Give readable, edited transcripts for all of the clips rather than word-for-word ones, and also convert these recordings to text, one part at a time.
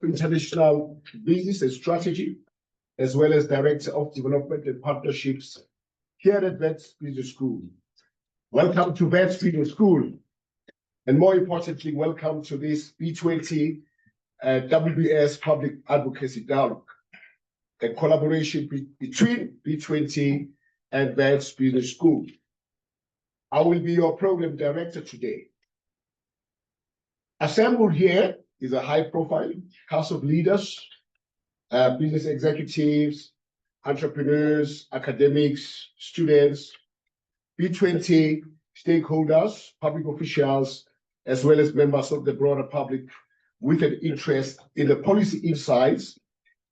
International Business and Strategy, as well as Director of Development and Partnerships here at Wits Business School. Welcome to Wits Business School. And more importantly, welcome to this B20 WBS Public Advocacy Dialogue, a collaboration between B20 and Wits Business School. I will be your program director today. Assembled here is a high-profile cast of leaders, business executives, entrepreneurs, academics, students, B20 stakeholders, public officials, as well as members of the broader public with an interest in the policy insights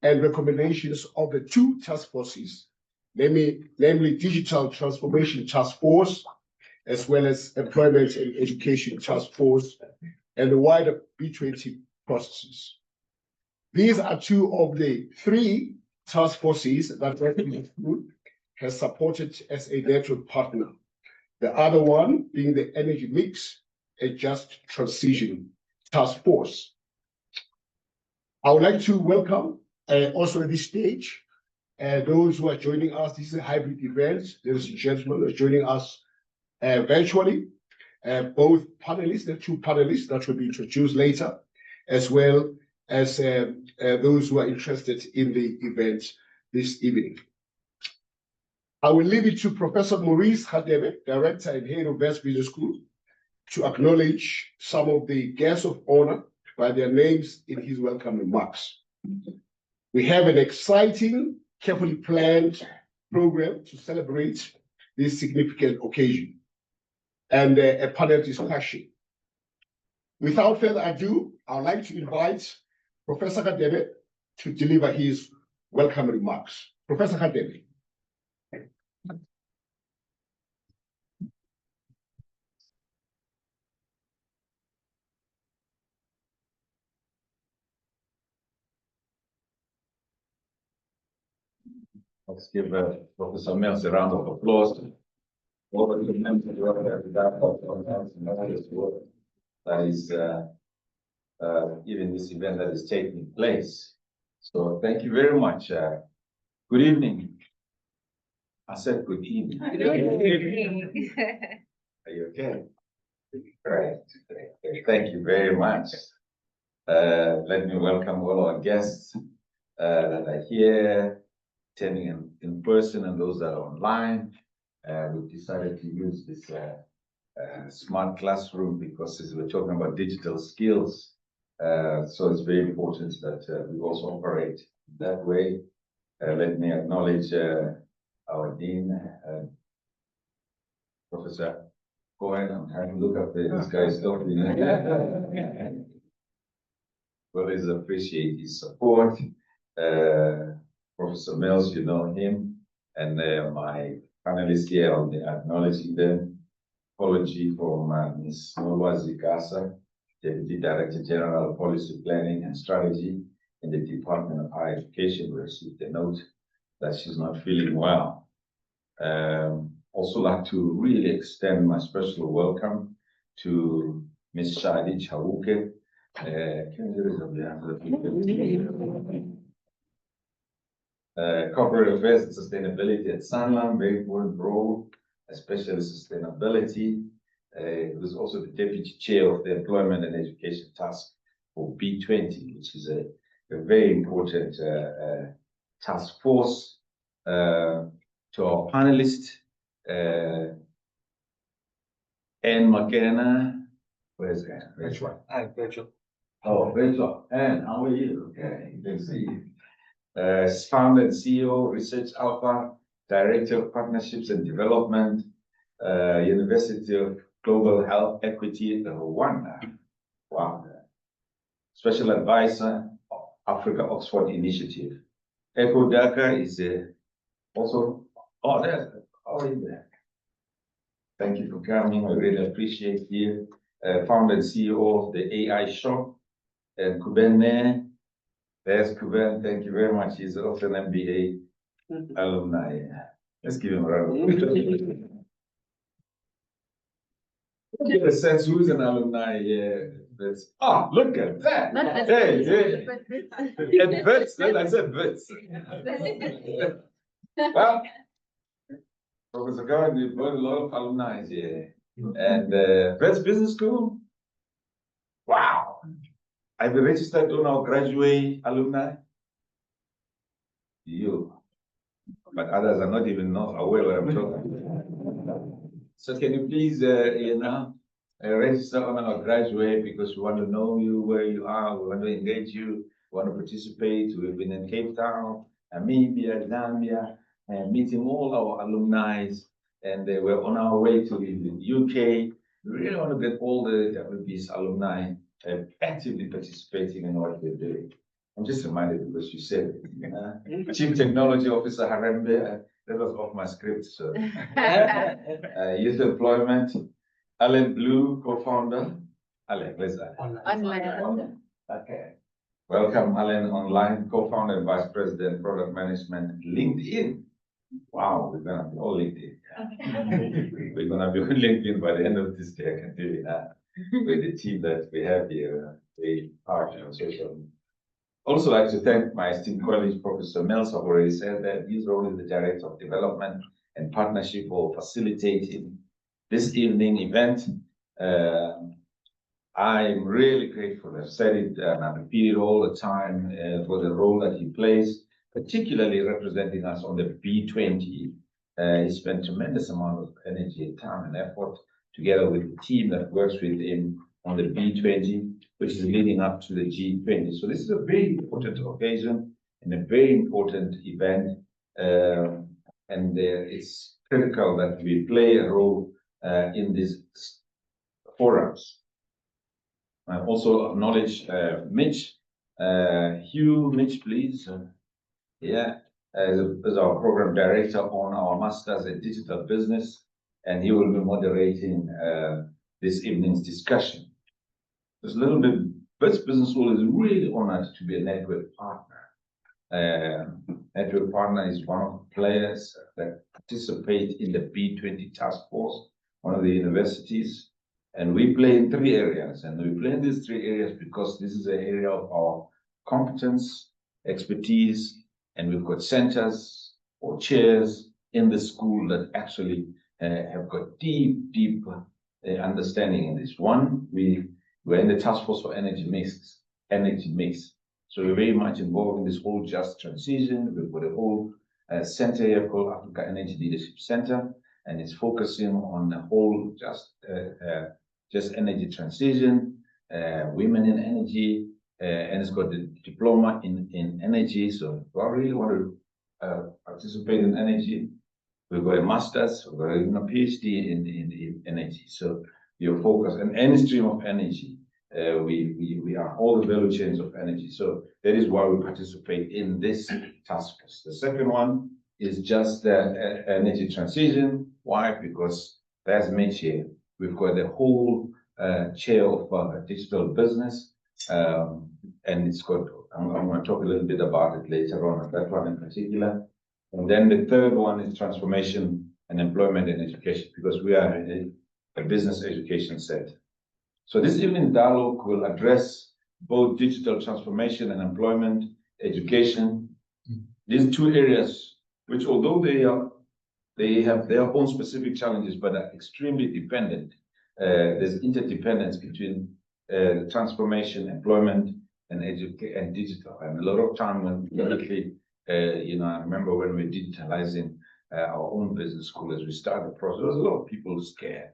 and recommendations of the two task forces, namely Digital Transformation Task Force, as well as Employment and Education Task Force, and the wider B20 processes. These are two of the three task forces that the School has supported as a network partner. The other one being the Energy Mix and Just Transition Task Force. I would like to welcome also at this stage those who are joining us. This is a hybrid event. Ladies and gentlemen who are joining us virtually. Both panelists, the two panelists that will be introduced later, as well as those who are interested in the event this evening. I will leave it to Professor Maurice Hadebe, Director and Head of Wits Business School, to acknowledge some of the guests of honor by their names in his welcome remarks. We have an exciting, carefully planned program to celebrate this significant occasion and a panel discussion. Without further ado, I'd like to invite Professor Hadebe to deliver his welcome remarks. Professor Hadebe. Let's give Professor Mills a round of applause. All of the members that is even this event that is taking place. So thank you very much. Good evening. I said good evening. Good evening. Are you okay? Great. Thank you very much. Let me welcome all our guests that are here, attending in person, and those that are online. We've decided to use this smart classroom because we're talking about digital skills. So it's very important that we also operate that way. Let me acknowledge our Dean, Professor Cohen. I'm having to look up there. This guy is talking. Always appreciate his support. Professor Mills, you know him, and my panelists here, I'll be acknowledging them. Apology from Ms. Nolwazi Gasa, Deputy Director General Policy Planning and Strategy in the Department of Higher Education. We received a note that she's not feeling well. Also like to really extend my special welcome to Ms. Shadi Chawuke. Corporate Affairs and Sustainability at Sanlam, very important role, especially sustainability. Who's also the Deputy Chair of the Employment and Education Task for B20, which is a very important task force. To our panelists, and Makena, where's Anne? Rachel. Hi, Rachel. Oh, Rachel. Anne, how are you? Okay, good to see you. Founder and CEO, Research Alpha, Director of Partnerships and Development, University of Global Health Equity, Rwanda. Wow. Special Advisor, Africa Oxford Initiative. Ekow Daka is also, there. Thank you for coming. I really appreciate you. Founder and CEO of the AI Shop, and Kuban. There's Kuban. Thank you very much. He's also an MBA alumni. Let's give him a round of applause. Get a sense who's an alumni. Wits. Ah, look at that. Not Hey, Wits, hey. And Wits, then I said Wits. Well, Professor Cowan, you've got a lot of alumni here. And Wits Business School. Wow. I've been registered on our graduate alumni. You. But others are not even not aware what I'm talking about. So can you please, register on our graduate because we want to know you where you are. We want to engage you. We want to participate. We've been in Cape Town, Namibia, Zambia, and meeting all our alumni. And we're on our way to the UK. We really want to get all the WB's alumni actively participating in what we're doing. I'm just reminded because you said it. Chief Technology Officer Harambee, that was off my script. So, youth employment. Alan Blue, co-founder. Alan, where's that? Online. Okay. Welcome, Alan, online, co-founder and vice president, product management, LinkedIn. Wow, we're gonna be all LinkedIn. We're gonna be on LinkedIn by the end of this day. I can tell you that. With the team that we have here, they are on social media. Also like to thank my esteemed colleague, Professor Mills, I've already said that his role is the Director of Development and Partnership for facilitating this evening event. I'm really grateful. I've said it and I repeat it all the time for the role that he plays, particularly representing us on the B20. He spent tremendous amount of energy, time, and effort together with the team that works with him on the B20, which is leading up to the G20. So this is a very important occasion and a very important event. And it's critical that we play a role in these forums. I also acknowledge Mitch. Hugh, Mitch, please. As our program director on our Masters in Digital Business, and he will be moderating this evening's discussion. There's a little bit, Wits Business School is really honored to be a network partner. Network partner is one of the players that participate in the B20 task force, one of the universities. And we play in 3 areas, and we play in these 3 areas because this is an area of our competence, expertise, and we've got centers or chairs in the school that actually have got deep understanding in this. One, we're in the task force for energy mix. So we're very much involved in this whole just transition. We've got a whole center here called Africa Energy Leadership Center, and it's focusing on the whole just energy transition, women in energy, and it's got the diploma in energy. So if I really want to participate in energy, we've got a master's, we've got a PhD in energy. So your focus and any stream of energy, we are all the value chains of energy. So that is why we participate in this task force. The second one is just energy transition. Why? Because there's Mitch here. We've got the whole chair of digital business, and it's got, I'm going to talk a little bit about it later on, that one in particular. And then the third one is transformation and employment and education, because we are a business education center. So this evening dialogue will address both digital transformation and employment education. These 2 areas, which although they have their own specific challenges, but are extremely dependent. There's interdependence between transformation, employment, and digital. And a lot of time when currently, I remember when we were digitalizing our own business school as we started the process, there was a lot of people scared,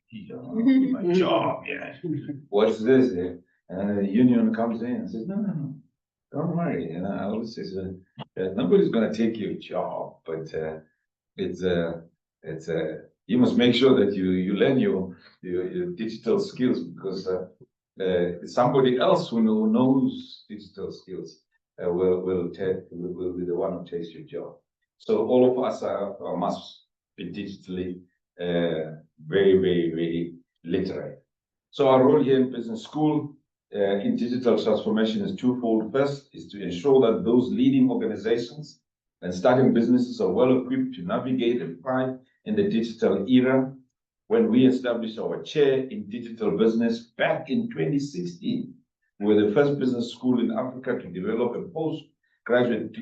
my job, what's this? And then the union comes in and says, no, don't worry. And I always say, nobody's going to take your job, but you must make sure that you learn your digital skills, because somebody else who knows digital skills will be the one who takes your job. So all of us must be digitally very literate. So our role here in business school in digital transformation is twofold. First is to ensure that those leading organizations and starting businesses are well equipped to navigate and thrive in the digital era. when we established our chair in digital business back in 2016. We were the first business school in Africa to develop a postgraduate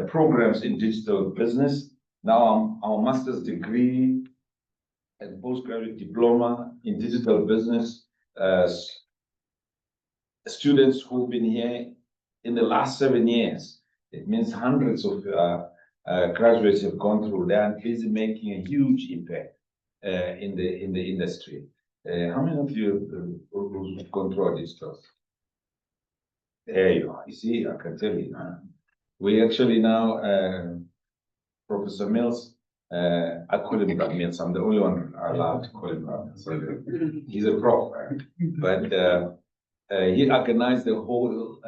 programs in digital business. Now our master's degree and postgraduate diploma in digital business. Students who've been here in the last 7 years, it means hundreds of graduates have gone through. They are busy making a huge impact in the industry. How many of you who've gone through our digitals? There you are. You see, I can tell you now. We actually now, Professor Mills, I call him Brad Mills. I'm the only one allowed to call him Brad Mills. So he's a prof, but he organized the whole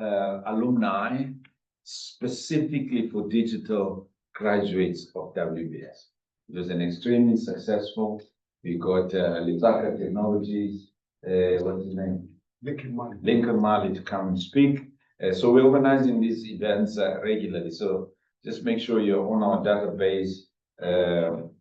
alumni specifically for digital graduates of WBS. It was an extremely successful. We got Litaka Technologies, what's his name? Lincoln Marley to come and speak. So we're organizing these events regularly. So just make sure you're on our database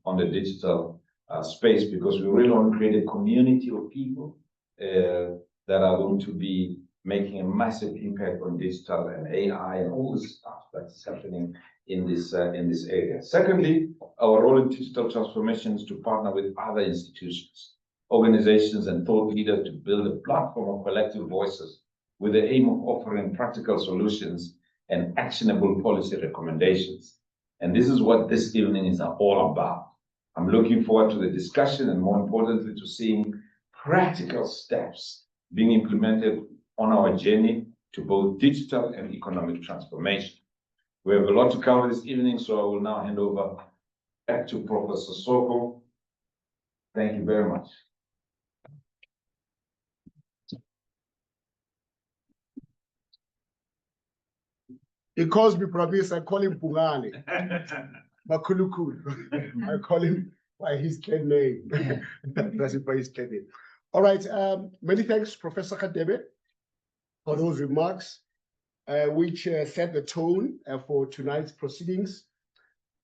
on the digital space, because we really want to create a community of people that are going to be making a massive impact on digital and AI and all the stuff that's happening in this area. Secondly, our role in digital transformation is to partner with other institutions, organizations, and thought leaders to build a platform of collective voices with the aim of offering practical solutions and actionable policy recommendations. And this is what this evening is all about. I'm looking forward to the discussion and, more importantly, to seeing practical steps being implemented on our journey to both digital and economic transformation. We have a lot to cover this evening, so I will now hand over back to Professor Soko. Thank you very much. He calls me Professor, I call him Pungane. Makulukulu. I call him by his clan name. That's it, by his clan name. All right, many thanks, Professor Kadebe, for those remarks, which set the tone for tonight's proceedings.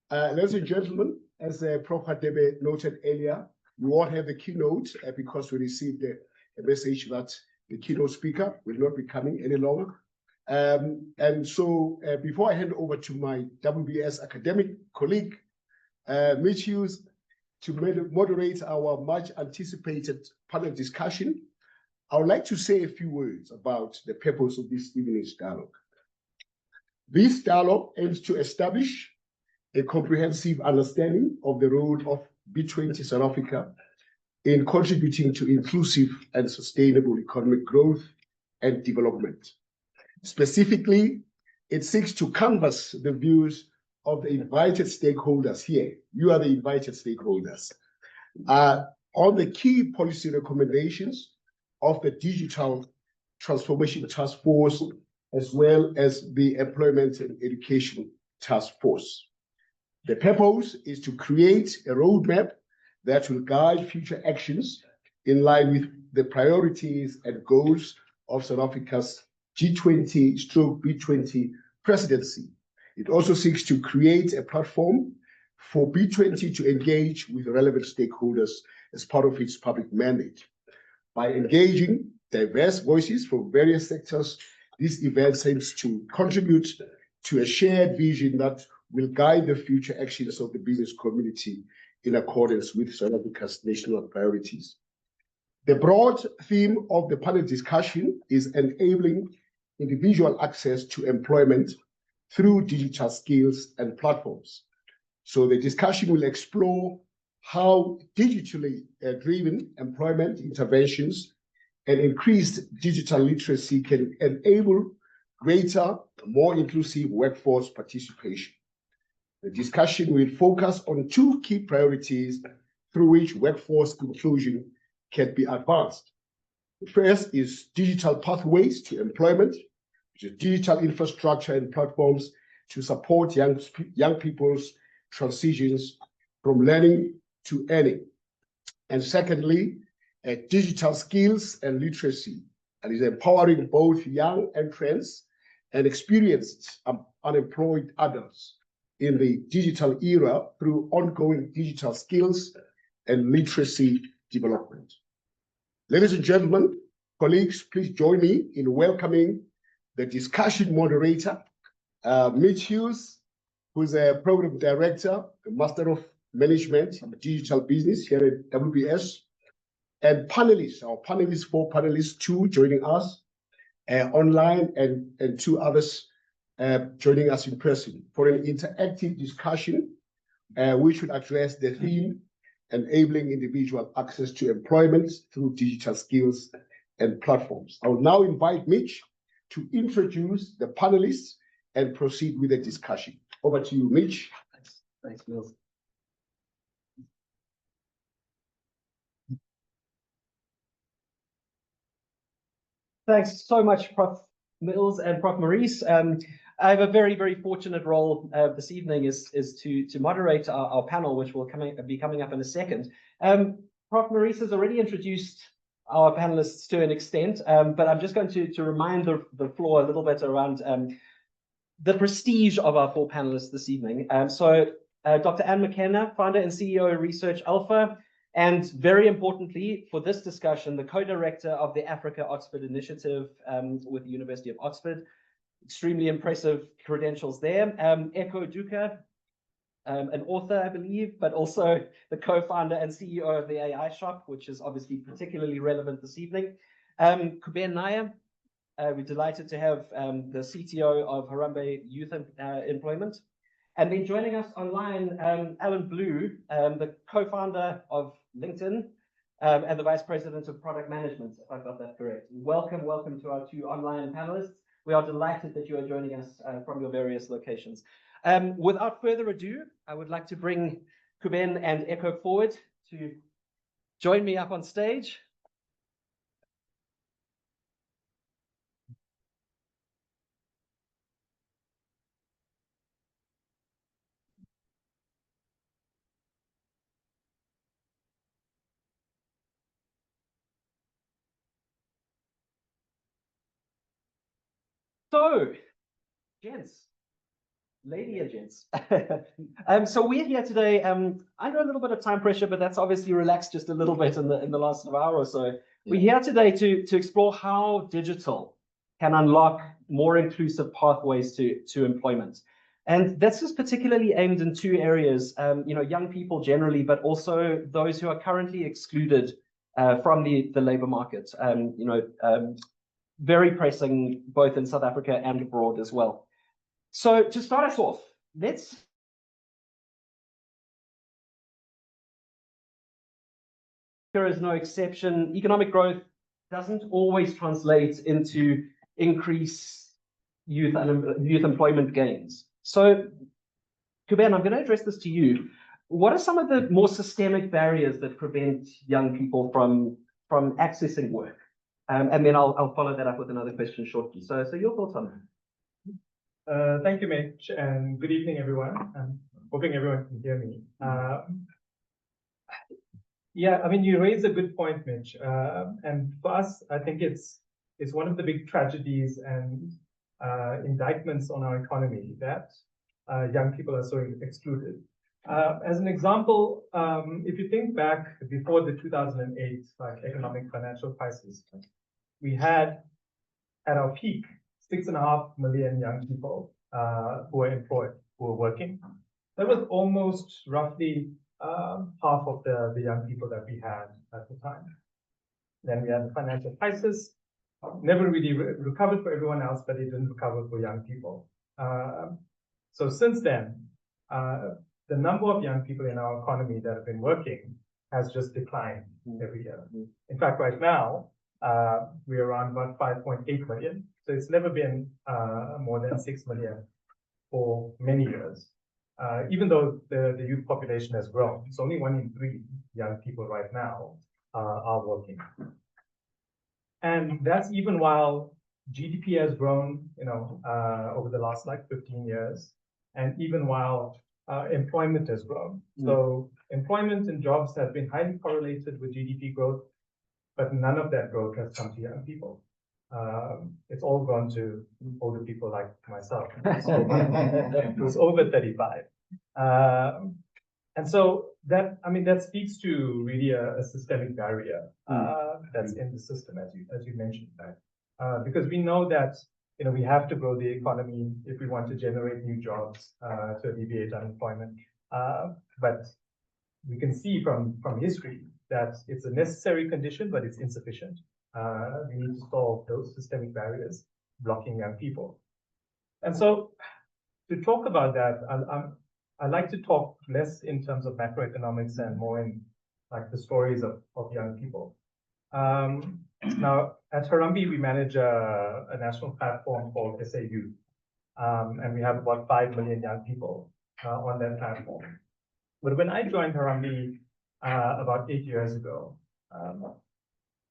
Ladies and gentlemen, as Prof. Kadebe noted earlier, we all have the keynote because we received a message that the keynote speaker will not be coming any longer. And so before I hand over to my WBS academic colleague, Mitch Hughes, to moderate our much anticipated panel discussion, I would like to say a few words about the purpose of this evening's dialogue. This dialogue aims to establish a comprehensive understanding of the role of B20 South Africa in contributing to inclusive and sustainable economic growth and development. Specifically, it seeks to canvass the views of the invited stakeholders here. You are the invited stakeholders on the key policy recommendations of the Digital Transformation Task Force, as well as the Employment and Education Task Force. The purpose is to create a roadmap that will guide future actions in line with the priorities and goals of South Africa's G20/B20 presidency. It also seeks to create a platform for B20 to engage with relevant stakeholders as part of its public mandate. By engaging diverse voices from various sectors, this event aims to contribute to a shared vision that will guide the future actions of the business community in accordance with South Africa's national priorities. The broad theme of the panel discussion is enabling individual access to employment through digital skills and platforms. So the discussion will explore how digitally driven employment interventions and increased digital literacy can enable greater, more inclusive workforce participation. The discussion will focus on two key priorities through which workforce inclusion can be advanced. The first is digital pathways to employment, which is digital infrastructure and platforms to support young people's transitions from learning to earning. And secondly, digital skills and literacy, and is empowering both young entrants and experienced unemployed adults in the digital era through ongoing digital skills and literacy development. Ladies and gentlemen, colleagues, please join me in welcoming the discussion moderator, Mitch Hughes, who is a program director, a master of management in digital business here at WBS, and panelists, our panelists, 4 panelists, 2 joining us online and 2 others joining us in person for an interactive discussion which would address the theme enabling individual access to employment through digital skills and platforms. I will now invite Mitch to introduce the panelists and proceed with the discussion. Over to you, Mitch. Thanks, Mills. Thanks so much, Prof. Mills and Prof. Maurice. I have a very, very fortunate role this evening is to moderate our panel, which will be coming up in a second. Prof. Maurice has already introduced our panelists to an extent, but I'm just going to remind the floor a little bit around the prestige of our 4 panelists this evening. Dr. Makena, founder and CEO of Research Alpha, and very importantly for this discussion, the co-director of the Africa Oxford Initiative with the University of Oxford. Extremely impressive credentials there. Ekow, an author, I believe, but also the co-founder and CEO of the AI Shop, which is obviously particularly relevant this evening. Kuban Nair, we're delighted to have the CTO of Harambee Youth Employment. And then joining us online, Alan Blue, the co-founder of LinkedIn and the Vice President of Product Management, if I got that correct. Welcome to our 2 online panelists. We are delighted that you are joining us from your various locations. Without further ado, I would like to bring Kuban and Ekow forward to join me up on stage. So, ladies and gents. So we're here today under a little bit of time pressure, but that's obviously relaxed just a little bit in the last hour or so. We're here today to explore how digital can unlock more inclusive pathways to employment. And this is particularly aimed in 2 areas, young people generally, but also those who are currently excluded from the labor market. Very pressing both in South Africa and abroad as well. So to start us off, there is no exception. Economic growth doesn't always translate into increased youth employment gains. So, Kuban, I'm going to address this to you. What are some of the more systemic barriers that prevent young people from accessing work? And then I'll follow that up with another question shortly. So your thoughts on that? Thank you, Mitch, and good evening, everyone. I'm hoping everyone can hear me. Yeah, I mean, you raised a good point, Mitch. And for us, I think it's one of the big tragedies and indictments on our economy that young people are so excluded. As an example, if you think back before the 2008 economic financial crisis, we had at our peak 6.5 million young people who were employed, who were working. That was almost roughly half of the young people that we had at the time. Then we had the financial crisis, never really recovered for everyone else, but it didn't recover for young people. So since then, the number of young people in our economy that have been working has just declined every year. In fact, right now, we're around about 5.8 million. So it's never been more than 6 million for many years. Even though the youth population has grown, it's only 1 in 3 young people right now are working. And that's even while GDP has grown, over the last 15 years, and even while employment has grown. So employment and jobs have been highly correlated with GDP growth, but none of that growth has come to young people. It's all gone to older people like myself, who's over 35. And so that, I mean, that speaks to really a systemic barrier that's in the system, as you mentioned, right? Because we know that, you know, we have to grow the economy if we want to generate new jobs to alleviate unemployment. But we can see from history that it's a necessary condition, but it's insufficient. We need to solve those systemic barriers blocking young people. And so to talk about that, I like to talk less in terms of macroeconomics and more in like the stories of young people. Now at Harambee, we manage a national platform called SA Youth. And we have about 5 million young people on that platform. But when I joined Harambee about 8 years ago,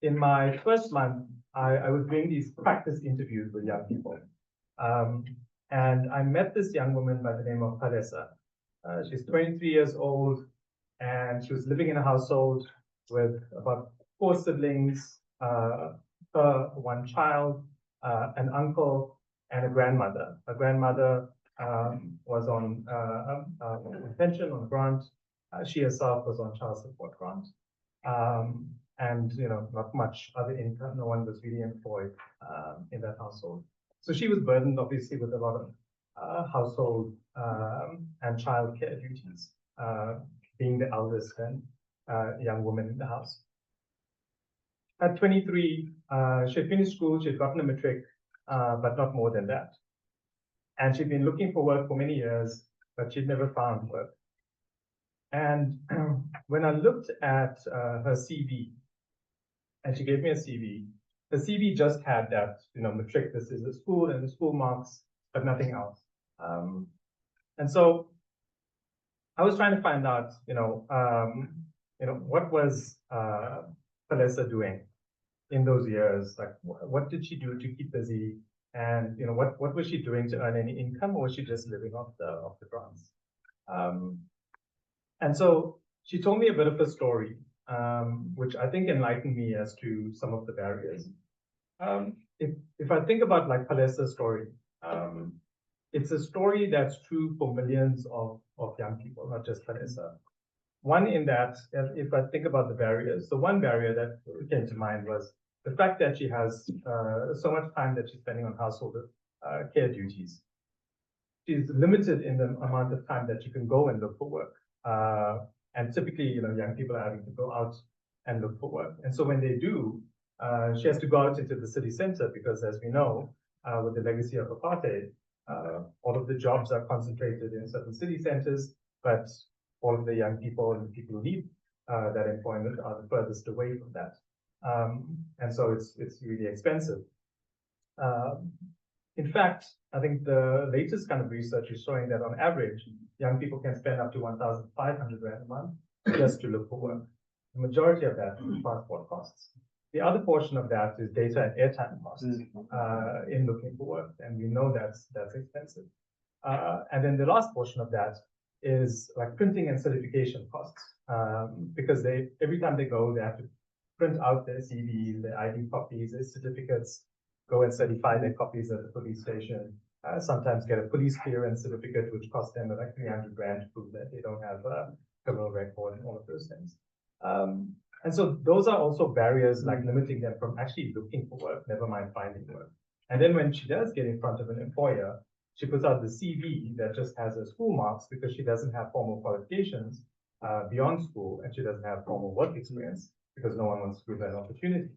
in my first month, I was doing these practice interviews with young people. And I met this young woman by the name of Palesa. She's 23 years old, and she was living in a household with about 4 siblings, one child, an uncle, and a grandmother. Her grandmother was on pension, on grant. She herself was on child support grant. And, you know, not much other income. No one was really employed in that household. So she was burdened, obviously, with a lot of household and childcare duties, being the eldest and young woman in the house. At 23, she had finished school, she had gotten a matric, but not more than that. And she'd been looking for work for many years, but she'd never found work. And when I looked at her CV, and she gave me a CV, the CV just had that, you know, matric, this is the school and the school marks, but nothing else. And so I was trying to find out, what was Palesa doing in those years? Like, what did she do to keep busy? And, you know, what was she doing to earn any income, or was she just living off the grants? And so she told me a bit of a story, which I think enlightened me as to some of the barriers. If I think about like Palesa's story, it's a story that's true for millions of young people, not just Palesa. One in that, if I think about the barriers, the one barrier that came to mind was the fact that she has so much time that she's spending on household care duties. She's limited in the amount of time that she can go and look for work. And typically, you know, young people are having to go out and look for work. And so when they do, she has to go out into the city center because, as we know, with the legacy of apartheid, all of the jobs are concentrated in certain city centers, but all of the young people and people who need that employment are the furthest away from that. And so it's really expensive. In fact, I think the latest kind of research is showing that on average, young people can spend up to 1,500 Rand a month just to look for work. The majority of that is transport costs. The other portion of that is data and airtime costs in looking for work, and we know that's expensive. And then the last portion of that is like printing and certification costs, because every time they go, they have to print out their CVs, their ID copies, their certificates, go and certify their copies at the police station, sometimes get a police clearance certificate, which costs them like 300 Rand to prove that they don't have a criminal record and all of those things. And so those are also barriers like limiting them from actually looking for work, never mind finding work. And then when she does get in front of an employer, she puts out the CV that just has her school marks because she doesn't have formal qualifications beyond school, and she doesn't have formal work experience because no one wants to give her an opportunity.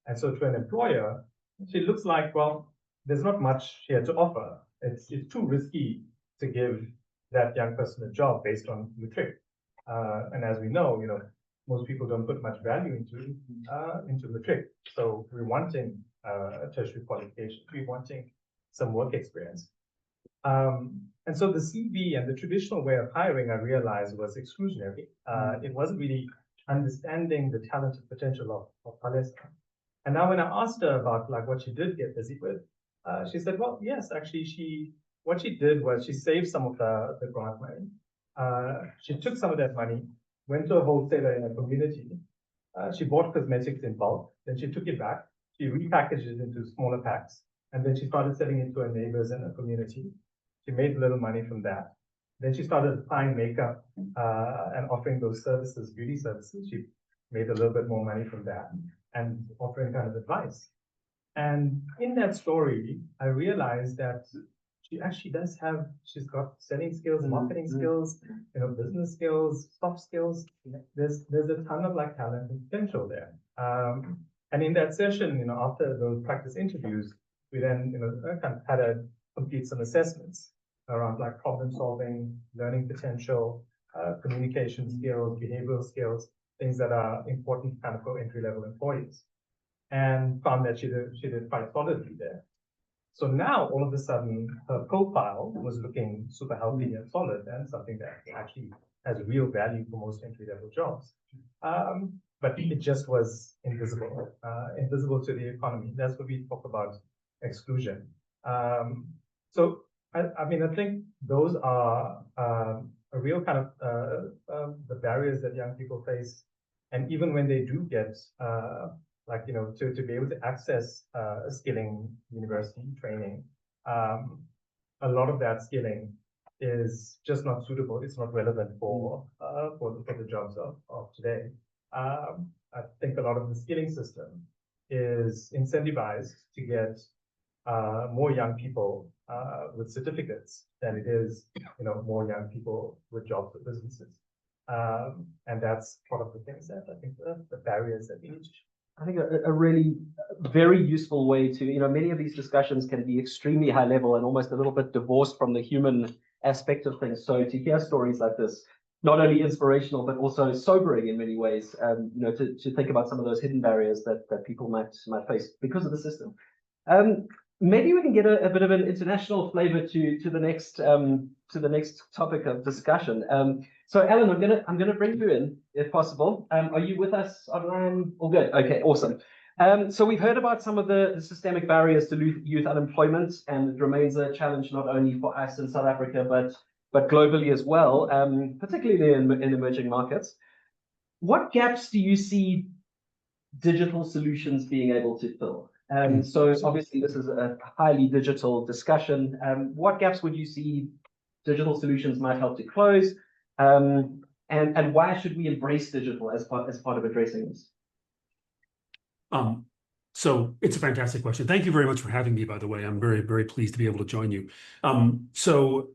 And so to an employer, she looks like, well, there's not much here to offer. It's too risky to give that young person a job based on matric. And as we know, you know, most people don't put much value into matric. So we're wanting a tertiary qualification. We're wanting some work experience. And so the CV and the traditional way of hiring, I realized, was exclusionary. It wasn't really understanding the talent and potential of Palesa. And now when I asked her about like what she did get busy with, she said, well, yes, actually, what she did was she saved some of the grant money. She took some of that money, went to a wholesaler in a community. She bought cosmetics in bulk. Then she took it back. She repackaged it into smaller packs. And then she started selling it to her neighbors in her community. She made a little money from that. then she started applying makeup and offering those services, beauty services. She made a little bit more money from that and offering kind of advice. And in that story, I realized that she actually does have, she's got selling skills, marketing skills, business skills, soft skills. There's a ton of like talent and potential there. And in that session, after those practice interviews, we then, kind of had to complete some assessments around like problem solving, learning potential, communication skills, behavioral skills, things that are important kind of for entry-level employees. And found that she did quite solidly there. So now all of a sudden her profile was looking super healthy and solid and something that actually has real value for most entry-level jobs. But it just was invisible to the economy. That's what we talk about exclusion. So I mean, I think those are a real kind of the barriers that young people face. And even when they do get to be able to access skilling university training, a lot of that skilling is just not suitable. It's not relevant for the jobs of today. I think a lot of the skilling system is incentivized to get more young people with certificates than it is, more young people with jobs or businesses. And that's part of the things that I think the barriers that we need to. I think a really very useful way to, many of these discussions can be extremely high level and almost a little bit divorced from the human aspect of things. So to hear stories like this, not only inspirational, but also sobering in many ways, to think about some of those hidden barriers that people might face because of the system. Maybe we can get a bit of an international flavor to the next topic of discussion. So Alan, I'm gonna bring you in if possible. Are you with us online? All good. Okay, awesome. So we've heard about some of the systemic barriers to youth unemployment, and it remains a challenge not only for us in South Africa, but globally as well, particularly in emerging markets. What gaps do you see digital solutions being able to fill? So obviously this is a highly digital discussion. What gaps would you see digital solutions might help to close? And why should we embrace digital as part of addressing this? So it's a fantastic question. Thank you very much for having me, by the way. I'm very, very pleased to be able to join you. So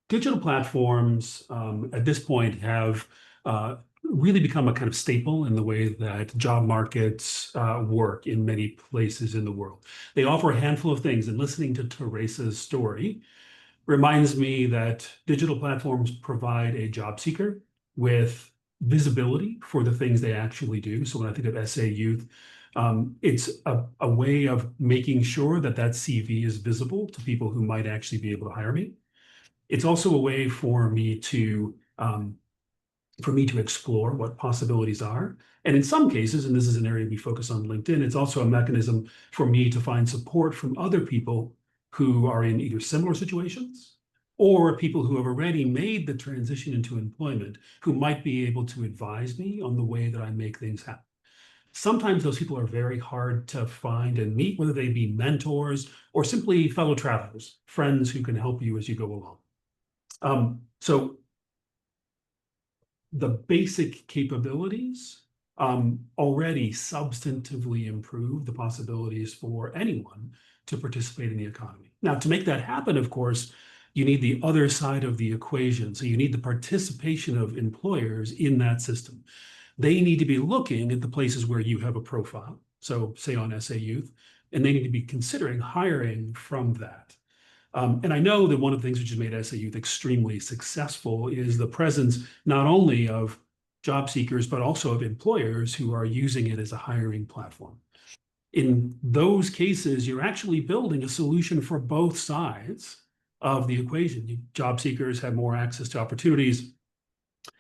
digital platforms at this point have really become a kind of staple in the way that job markets work in many places in the world. They offer a handful of things, and listening to Teresa's story reminds me that digital platforms provide a job seeker with visibility for the things they actually do. So when I think of SA Youth, it's a way of making sure that CV is visible to people who might actually be able to hire me. It's also a way for me to explore what possibilities are. And in some cases, and this is an area we focus on LinkedIn, it's also a mechanism for me to find support from other people who are in either similar situations or people who have already made the transition into employment, who might be able to advise me on the way that I make things happen. Sometimes those people are very hard to find and meet, whether they be mentors or simply fellow travelers, friends who can help you as you go along. So the basic capabilities already substantively improve the possibilities for anyone to participate in the economy. Now, to make that happen, of course, you need the other side of the equation. So you need the participation of employers in that system. They need to be looking at the places where you have a profile, so say on SA Youth, and they need to be considering hiring from that. And I know that one of the things which has made SA Youth extremely successful is the presence not only of job seekers, but also of employers who are using it as a hiring platform. In those cases, you're actually building a solution for both sides of the equation. Job seekers have more access to opportunities.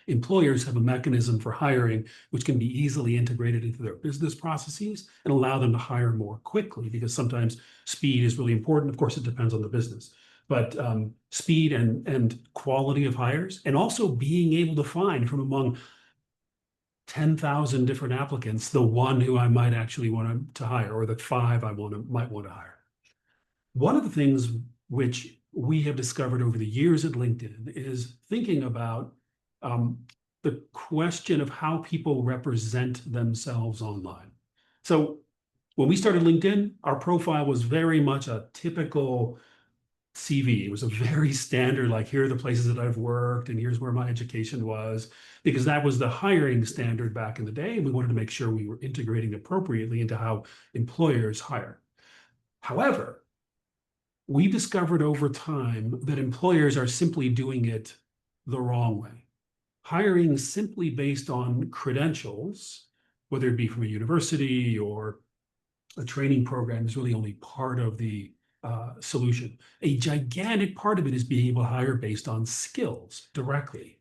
Employers have a mechanism for hiring, which can be easily integrated into their business processes and allow them to hire more quickly, because sometimes speed is really important. Of course, it depends on the business, but speed and quality of hires, and also being able to find from among 10,000 different applicants, the one who I might actually want to hire, or the 5 I might want to hire. One of the things which we have discovered over the years at LinkedIn is thinking about the question of how people represent themselves online. So when we started LinkedIn, our profile was very much a typical CV. It was a very standard, like, here are the places that I've worked and here's where my education was, because that was the hiring standard back in the day. And we wanted to make sure we were integrating appropriately into how employers hire. However, we discovered over time that employers are simply doing it the wrong way. Hiring simply based on credentials, whether it be from a university or a training program, is really only part of the solution. A gigantic part of it is being able to hire based on skills directly.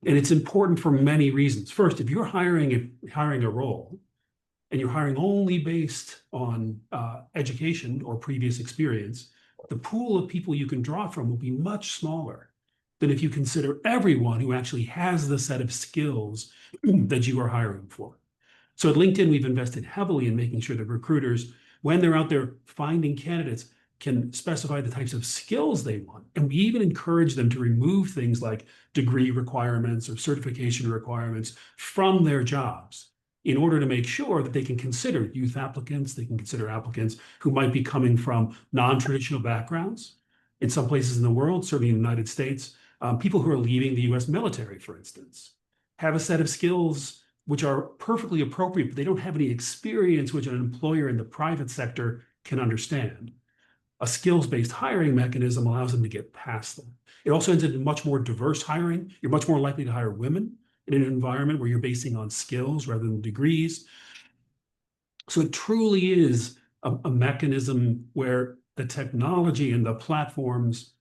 And it's important for many reasons. First, if you're hiring a role and you're hiring only based on education or previous experience, the pool of people you can draw from will be much smaller than if you consider everyone who actually has the set of skills that you are hiring for. So at LinkedIn, we've invested heavily in making sure that recruiters, when they're out there finding candidates, can specify the types of skills they want. And we even encourage them to remove things like degree requirements or certification requirements from their jobs in order to make sure that they can consider youth applicants, they can consider applicants who might be coming from non-traditional backgrounds. In some places in the world, certainly in the United States, people who are leaving the US military, for instance, have a set of skills which are perfectly appropriate, but they don't have any experience which an employer in the private sector can understand. A skills-based hiring mechanism allows them to get past them. It also ends in much more diverse hiring. You're much more likely to hire women in an environment where you're basing on skills rather than degrees. So it truly is a mechanism where the technology and the platforms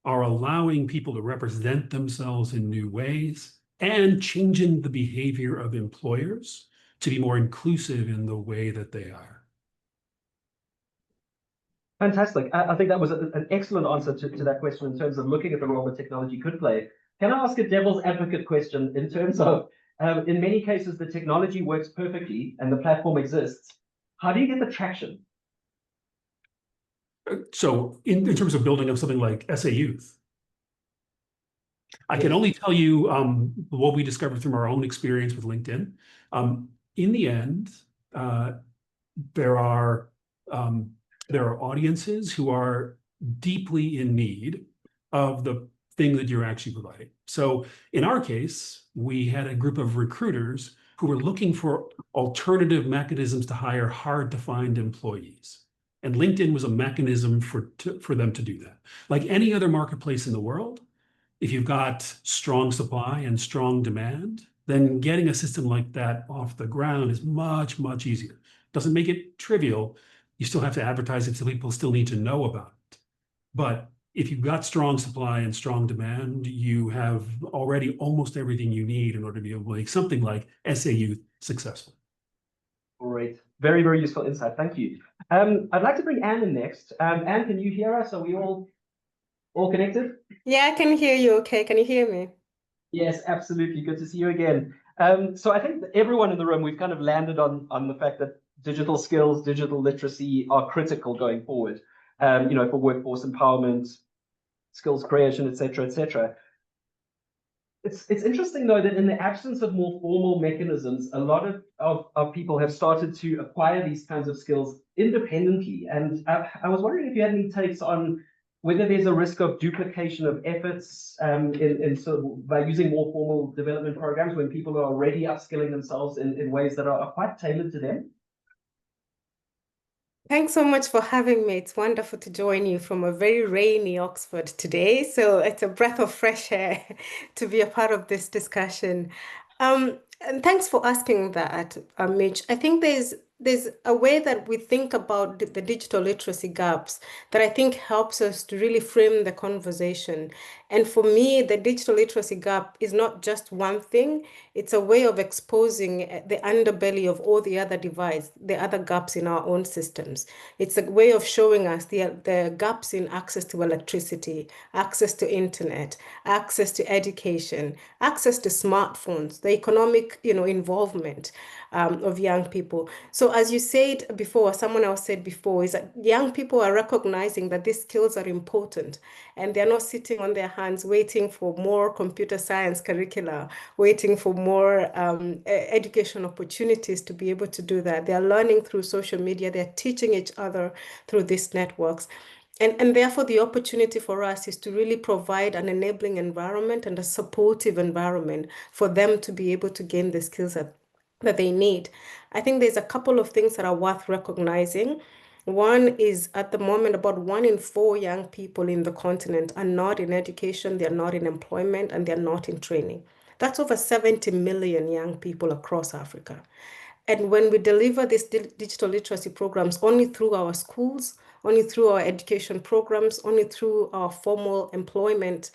are allowing people to represent themselves in new ways and changing the behavior of employers to be more inclusive in the way that they are. Fantastic. I think that was an excellent answer to that question in terms of looking at the role that technology could play. Can I ask a devil's advocate question in terms of, in many cases, the technology works perfectly and the platform exists. How do you get the traction? So in terms of building up something like SA Youth, I can only tell you what we discovered from our own experience with LinkedIn. In the end, there are audiences who are deeply in need of the thing that you're actually providing. So in our case, we had a group of recruiters who were looking for alternative mechanisms to hire hard-to-find employees. And LinkedIn was a mechanism for them to do that. Like any other marketplace in the world, if you've got strong supply and strong demand, then getting a system like that off the ground is much, much easier. Doesn't make it trivial. You still have to advertise it, so people still need to know about it. But if you've got strong supply and strong demand, you have already almost everything you need in order to be able to make something like SA Youth successful. Great. Very, very useful insight. Thank you. I'd like to bring Anne in next. Anne, can you hear us? Are we all connected? Yeah, I can hear you okay. Can you hear me? Yes, absolutely. Good to see you again. So I think that everyone in the room, we've kind of landed on the fact that digital skills, digital literacy are critical going forward, for workforce empowerment, skills creation, et cetera, et cetera. It's interesting, though, that in the absence of more formal mechanisms, a lot of people have started to acquire these kinds of skills independently. And I was wondering if you had any takes on whether there's a risk of duplication of efforts by using more formal development programs when people are already upskilling themselves in ways that are quite tailored to them. Thanks so much for having me. It's wonderful to join you from a very rainy Oxford today. So it's a breath of fresh air to be a part of this discussion. And thanks for asking that, Mitch. I think there's a way that we think about the digital literacy gaps that I think helps us to really frame the conversation. And for me, the digital literacy gap is not just one thing, it's a way of exposing the underbelly of all the other divides, the other gaps in our own systems. It's a way of showing us the gaps in access to electricity, access to internet, access to education, access to smartphones, the economic, involvement of young people. So as you said before, someone else said before, is that young people are recognizing that these skills are important, and they're not sitting on their hands waiting for more computer science curricula, waiting for more education opportunities to be able to do that. They're learning through social media. They're teaching each other through these networks. And therefore, the opportunity for us is to really provide an enabling environment and a supportive environment for them to be able to gain the skills that they need. I think there's a couple of things that are worth recognizing. One is, at the moment, about 1 in 4 young people in the continent are not in education, they're not in employment, and they're not in training. That's over 70 million young people across Africa. And when we deliver these digital literacy programs only through our schools, only through our education programs, only through our formal employment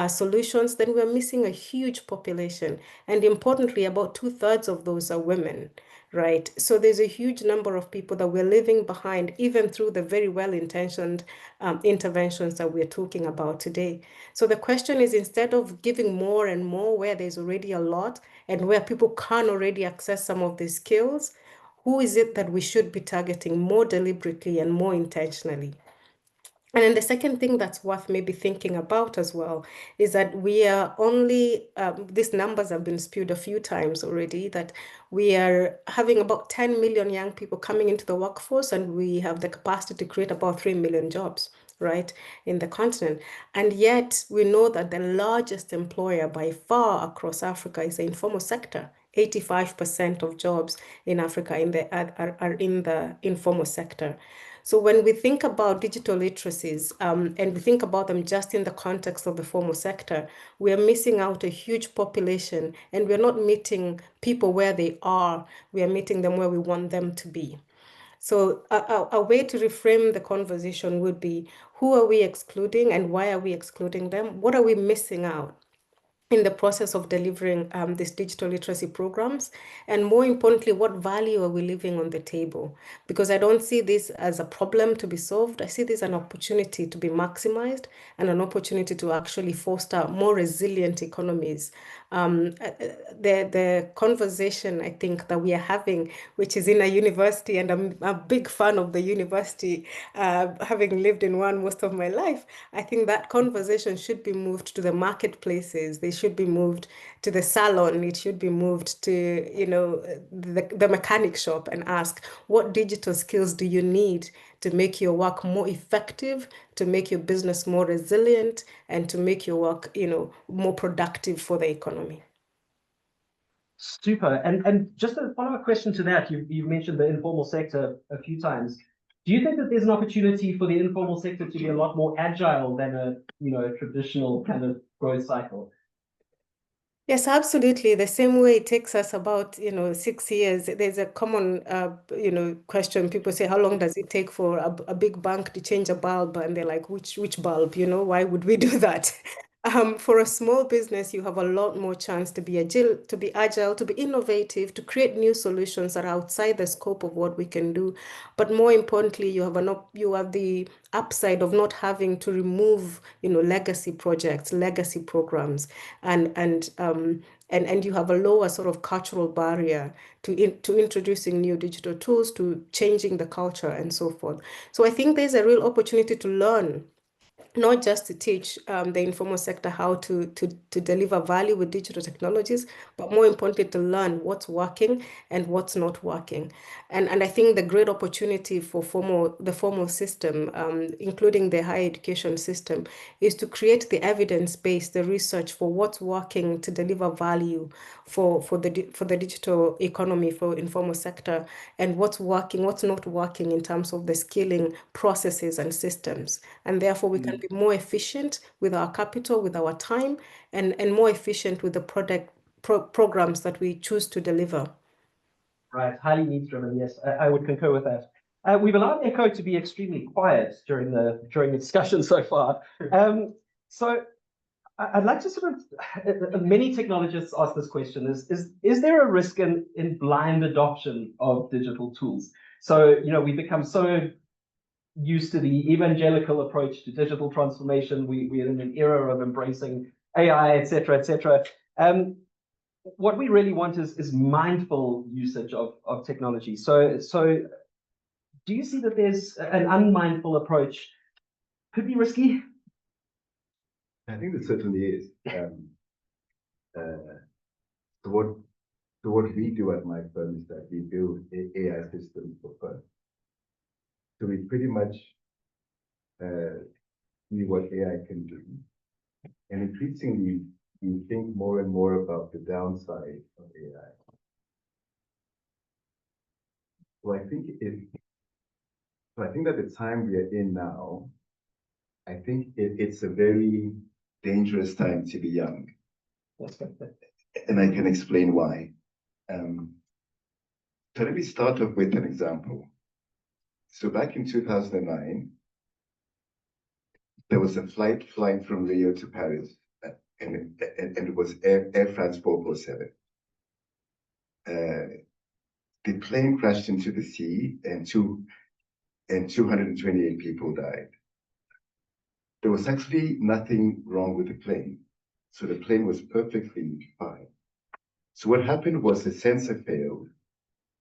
solutions, then we're missing a huge population. And importantly, about 2/3 of those are women, right? So there's a huge number of people that we're leaving behind, even through the very well-intentioned interventions that we're talking about today. So the question is, instead of giving more and more where there's already a lot and where people can already access some of these skills, who is it that we should be targeting more deliberately and more intentionally? And then the second thing that's worth maybe thinking about as well is that we are only, these numbers have been spewed a few times already, that we are having about 10 million young people coming into the workforce, and we have the capacity to create about 3 million jobs, right, in the continent. And yet we know that the largest employer by far across Africa is the informal sector. 85% of jobs in Africa are in the informal sector. So when we think about digital literacies, and we think about them just in the context of the formal sector, we are missing out a huge population, and we're not meeting people where they are. We are meeting them where we want them to be. So a way to reframe the conversation would be, who are we excluding and why are we excluding them? What are we missing out in the process of delivering these digital literacy programs? And more importantly, what value are we leaving on the table? Because I don't see this as a problem to be solved. I see this as an opportunity to be maximized and an opportunity to actually foster more resilient economies. The conversation, I think, that we are having, which is in a university, and I'm a big fan of the university, having lived in one most of my life, I think that conversation should be moved to the marketplaces. They should be moved to the salon. It should be moved to, the mechanic shop, and ask, what digital skills do you need to make your work more effective, to make your business more resilient, and to make your work, more productive for the economy? Super. And just a follow-up question to that, you've mentioned the informal sector a few times. Do you think that there's an opportunity for the informal sector to be a lot more agile than a traditional kind of growth cycle? Yes, absolutely. The same way it takes us about, 6 years. There's a common, question. People say, how long does it take for a big bank to change a bulb? And they're like, which bulb? Why would we do that? For a small business, you have a lot more chance to be agile, to be innovative, to create new solutions that are outside the scope of what we can do. But more importantly, you have the upside of not having to remove, legacy projects, legacy programs, and you have a lower sort of cultural barrier to introducing new digital tools, to changing the culture, and so forth. So I think there's a real opportunity to learn, not just to teach the informal sector how to deliver value with digital technologies, but more importantly, to learn what's working and what's not working. And I think the great opportunity for the formal system, including the higher education system, is to create the evidence base, the research for what's working to deliver value for the digital economy, for informal sector, and what's working, what's not working in terms of the skilling processes and systems. And therefore, we can be more efficient with our capital, with our time, and more efficient with the programs that we choose to deliver. Right, highly needs driven. Yes, I would concur with that. We've allowed Ekow to be extremely quiet during the discussion so far. So I'd like to sort of, many technologists ask this question, is there a risk in blind adoption of digital tools? So, we become so used to the evangelical approach to digital transformation. We're in an era of embracing AI, et cetera, et cetera. What we really want is mindful usage of technology. So do you see that there's an unmindful approach could be risky? I think it certainly is. So what we do at my firm is that we build AI systems for firms. So we pretty much see what AI can do, and increasingly we think more and more about the downside of AI. So I think that the time we are in now, I think it's a very dangerous time to be young. And I can explain why. So let me start off with an example. So back in 2009, there was a flight flying from Rio to Paris, and it was Air France 447. The plane crashed into the sea, and 228 people died. There was actually nothing wrong with the plane. So the plane was perfectly fine. So what happened was the sensor failed,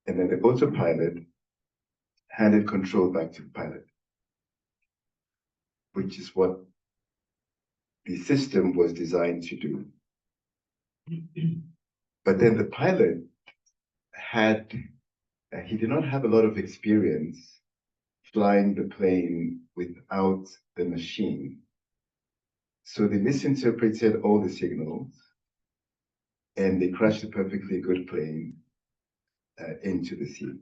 and then the autopilot handed control back to the pilot, which is what the system was designed to do. But then the pilot he did not have a lot of experience flying the plane without the machine. So they misinterpreted all the signals, and they crashed a perfectly good plane into the sea.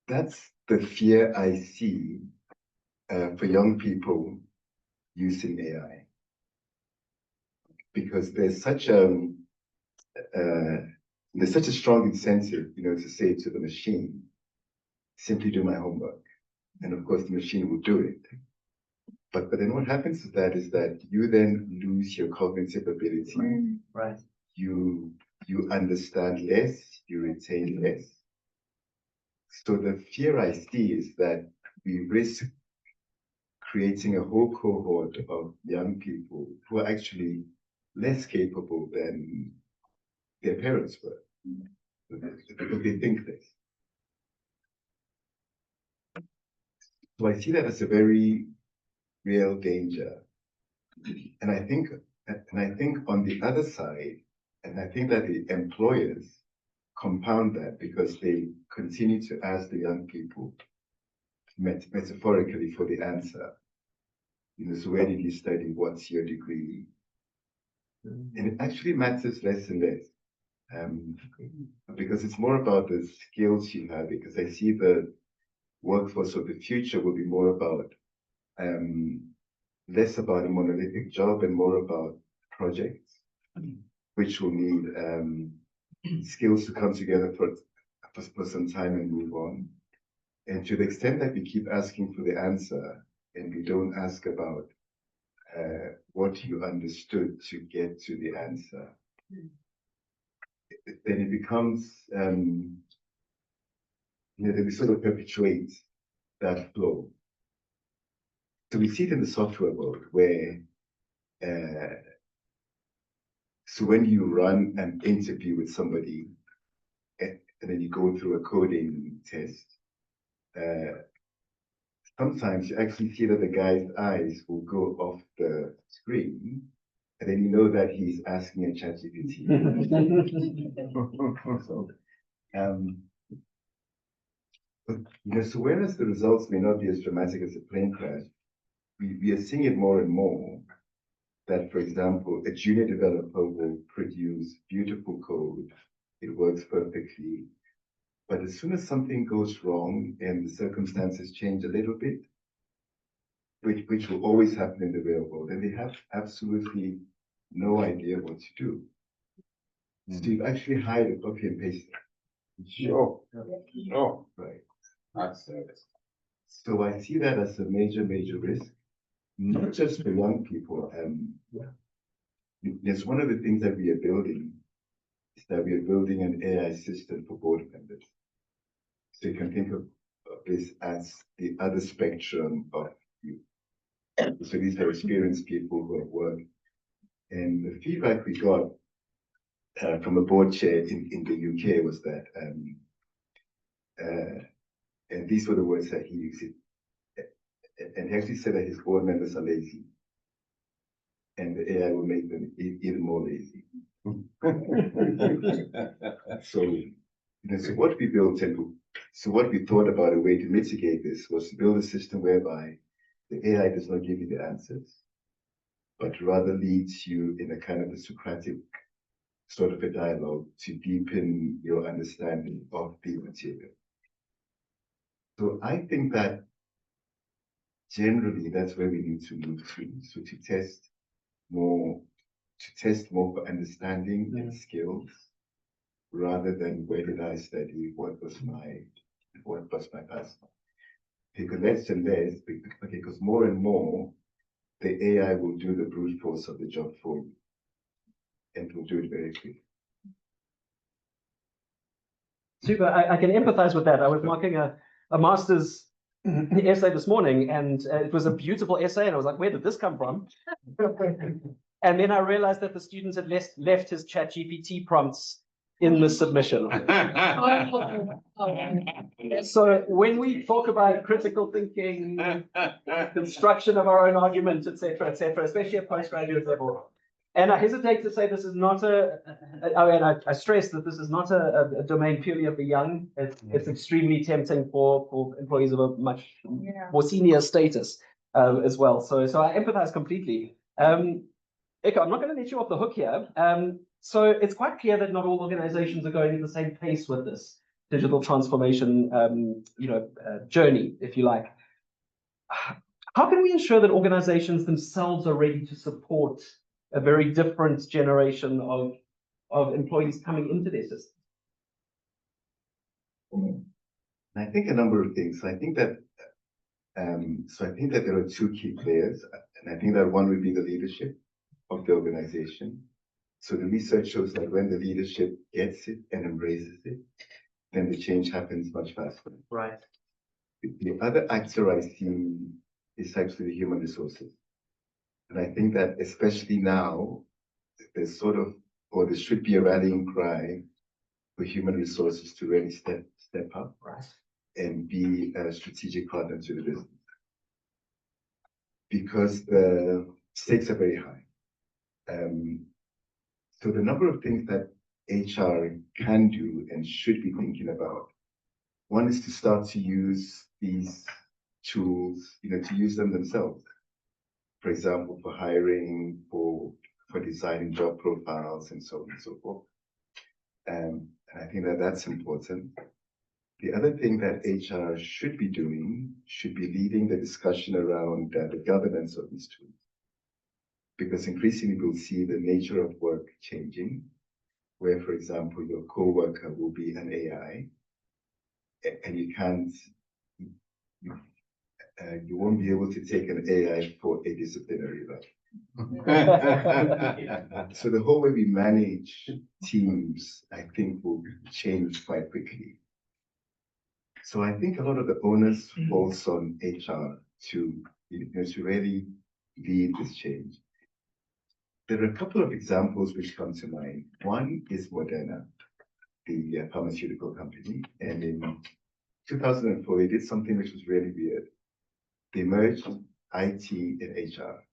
That's the fear I see for young people using AI, because there's such a strong incentive, to say to the machine, simply do my homework, and of course the machine will do it. But then what happens is that you then lose your cognitive ability. Right. You understand less, you retain less. So the fear I see is that we risk creating a whole cohort of young people who are actually less capable than their parents were, because they think this. So I see that as a very real danger. And I think on the other side, and I think that the employers compound that because they continue to ask the young people metaphorically for the answer. So where did you study? What's your degree? And it actually matters less and less. Because it's more about the skills you have, because I see the workforce of the future will be more about less about a monolithic job and more about projects, which will need skills to come together for some time and move on. And to the extent that we keep asking for the answer and we don't ask about what you understood to get to the answer, then it becomes, that we sort of perpetuate that flow. So we see it in the software world where, so when you run an interview with somebody and then you go through a coding test, sometimes you actually see that the guy's eyes will go off the screen, and then you know that he's asking a ChatGPT. So whereas the results may not be as dramatic as a plane crash, we are seeing it more and more that, for example, a junior developer will produce beautiful code, it works perfectly, but as soon as something goes wrong and the circumstances change a little bit, which will always happen in the real world, and they have absolutely no idea what to do. So you've actually hired a copy and paste. Sure. Right. That's it. So I see that as a major, major risk. not just for young people. There's one of the things that we are building is that we are building an AI system for board members. So you can think of this as the other spectrum of you. So these are experienced people who have worked. And the feedback we got from a board chair in the UK was that, and these were the words that he used, and he actually said that his board members are lazy, and the AI will make them even more lazy. So what we built and so what we thought about a way to mitigate this was to build a system whereby the AI does not give you the answers, but rather leads you in a kind of a Socratic sort of a dialogue to deepen your understanding of the material. So I think that generally that's where we need to move to. So to test more for understanding and skills, rather than where did I study, what was my past. Because less and less, because more and more the AI will do the brute force of the job for you, and will do it very quickly. Super. I can empathize with that. I was marking a master's essay this morning, and it was a beautiful essay, and I was like, where did this come from? And then I realized that the students had left his ChatGPT prompts in the submission. So when we talk about critical thinking, construction of our own arguments, etc., especially at postgraduate level, and I hesitate to say this is not I stress that this is not a domain purely of the young. It's extremely tempting for employees of a much more senior status as well. So I empathize completely. Ekow, I'm not going to let you off the hook here. So it's quite clear that not all organizations are going at the same pace with this digital transformation, journey, if you like. How can we ensure that organizations themselves are ready to support a very different generation of employees coming into their system? I think a number of things. I think that there are two key players, and I think that one would be the leadership of the organization. So the research shows that when the leadership gets it and embraces it, then the change happens much faster. Right. The other actor I see is actually the human resources. And I think that especially now, there's there should be a rallying cry for human resources to really step up, Right, and be a strategic partner to the business. Because the stakes are very high. So the number of things that HR can do and should be thinking about, one is to start to use these tools, to use them themselves. For example, for hiring, for designing job profiles, and so on and so forth. And I think that that's important. The other thing that HR should be doing, should be leading the discussion around the governance of these tools. Because increasingly we'll see the nature of work changing, where, for example, your coworker will be an AI, and you won't be able to take an AI for a disciplinary role. So the whole way we manage teams, I think, will change quite quickly. So I think a lot of the onus falls on HR to really lead this change. There are a couple of examples which come to mind. One is Moderna, the pharmaceutical company, and in 2004 they did something which was really weird. They merged IT and HR,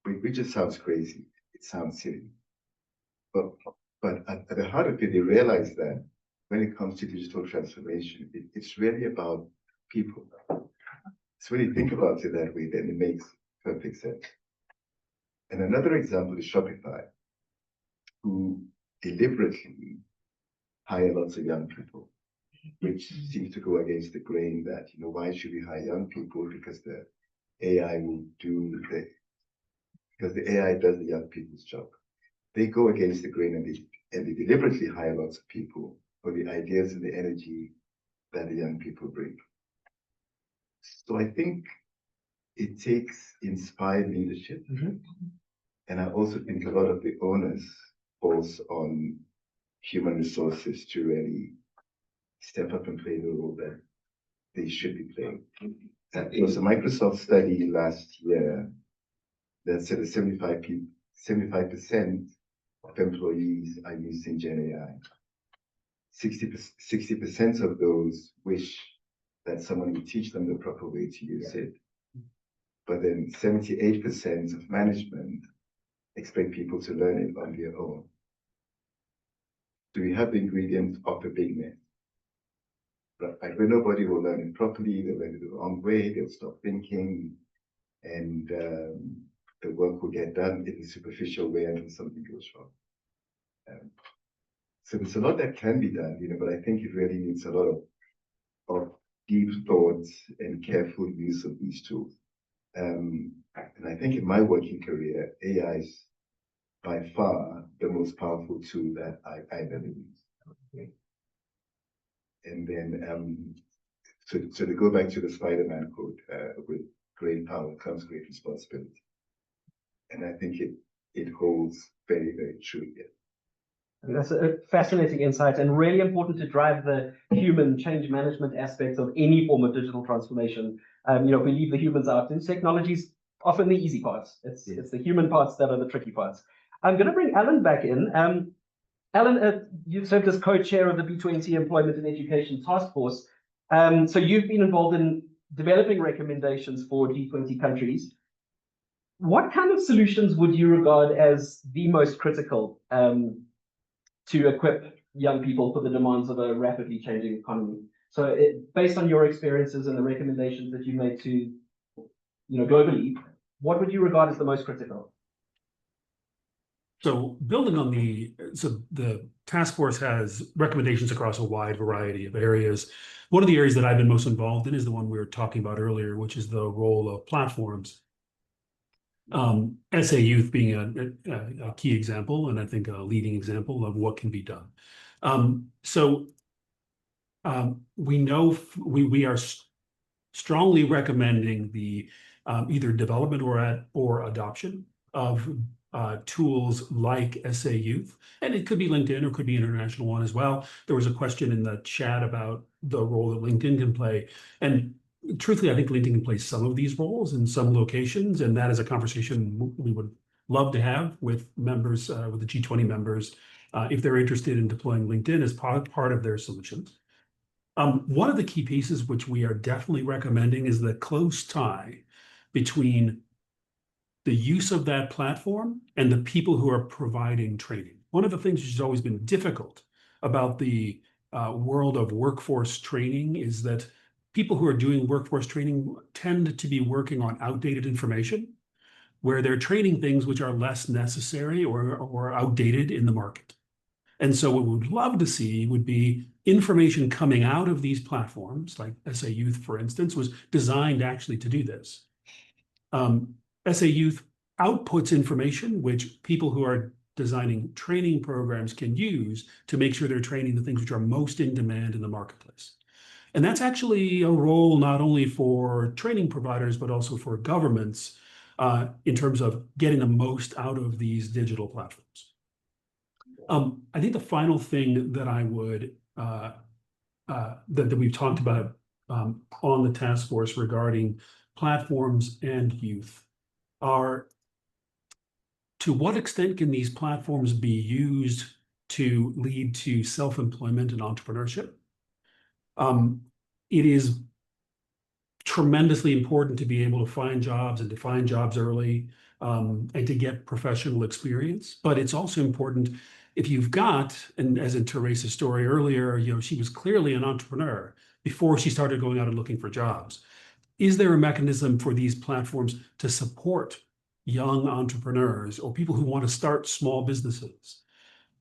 which just sounds crazy. It sounds silly. But at the heart of it, they realized that when it comes to digital transformation, it's really about people. So when you think about it that way, then it makes perfect sense. And another example is Shopify, who deliberately hire lots of young people, which seems to go against the grain that, why should we hire young people? Because the AI because the AI does the young people's job. They go against the grain, and they deliberately hire lots of people for the ideas and the energy that the young people bring. So I think it takes inspired leadership. And I also think a lot of the onus falls on human resources to really step up and play the role that they should be playing. There was a Microsoft study last year that said that 75% of employees are using Gen AI. 60% of those wish that someone would teach them the proper way to use it. But then 78% of management expect people to learn it on their own. Do we have the ingredients of a big mess? Right, where nobody will learn it properly, they'll learn it the wrong way, they'll stop thinking, and the work will get done in a superficial way until something goes wrong. So there's a lot that can be done, but I think it really needs a lot of deep thoughts and careful use of these tools. And I think in my working career, AI is by far the most powerful tool that I've ever used. And then, so to go back to the Spider-Man quote, with great power comes great responsibility. And I think it holds very, very true here. That's a fascinating insight and really important to drive the human change management aspects of any form of digital transformation. If we leave the humans out, and technology's often the easy parts. It's the human parts that are the tricky parts. I'm going to bring Alan back in. Alan, you've served as co-chair of the B20 Employment and Education Task Force. So you've been involved in developing recommendations for G20 countries. What kind of solutions would you regard as the most critical to equip young people for the demands of a rapidly changing economy? So based on your experiences and the recommendations that you made to, globally, what would you regard as the most critical? So building on the task force has recommendations across a wide variety of areas. One of the areas that I've been most involved in is the one we were talking about earlier, which is the role of platforms. SA Youth being a key example, and I think a leading example of what can be done. We know we are strongly recommending the either development or adoption of tools like SA Youth, and it could be LinkedIn or could be international one as well. There was a question in the chat about the role that LinkedIn can play, and truthfully, I think LinkedIn can play some of these roles in some locations, and that is a conversation we would love to have with members, with the G20 members, if they're interested in deploying LinkedIn as part of their solutions. One of the key pieces which we are definitely recommending is the close tie between the use of that platform and the people who are providing training. One of the things which has always been difficult about the world of workforce training is that people who are doing workforce training tend to be working on outdated information, where they're training things which are less necessary or outdated in the market. And so what we would love to see would be information coming out of these platforms, like SA Youth, for instance, was designed actually to do this. SA Youth outputs information which people who are designing training programs can use to make sure they're training the things which are most in demand in the marketplace. And that's actually a role not only for training providers, but also for governments in terms of getting the most out of these digital platforms. I think the final thing that I would, that we've talked about on the task force regarding platforms and youth are, to what extent can these platforms be used to lead to self-employment and entrepreneurship? It is tremendously important to be able to find jobs and to find jobs early and to get professional experience. But it's also important if you've got, and as in Teresa's story earlier, she was clearly an entrepreneur before she started going out and looking for jobs. Is there a mechanism for these platforms to support young entrepreneurs or people who want to start small businesses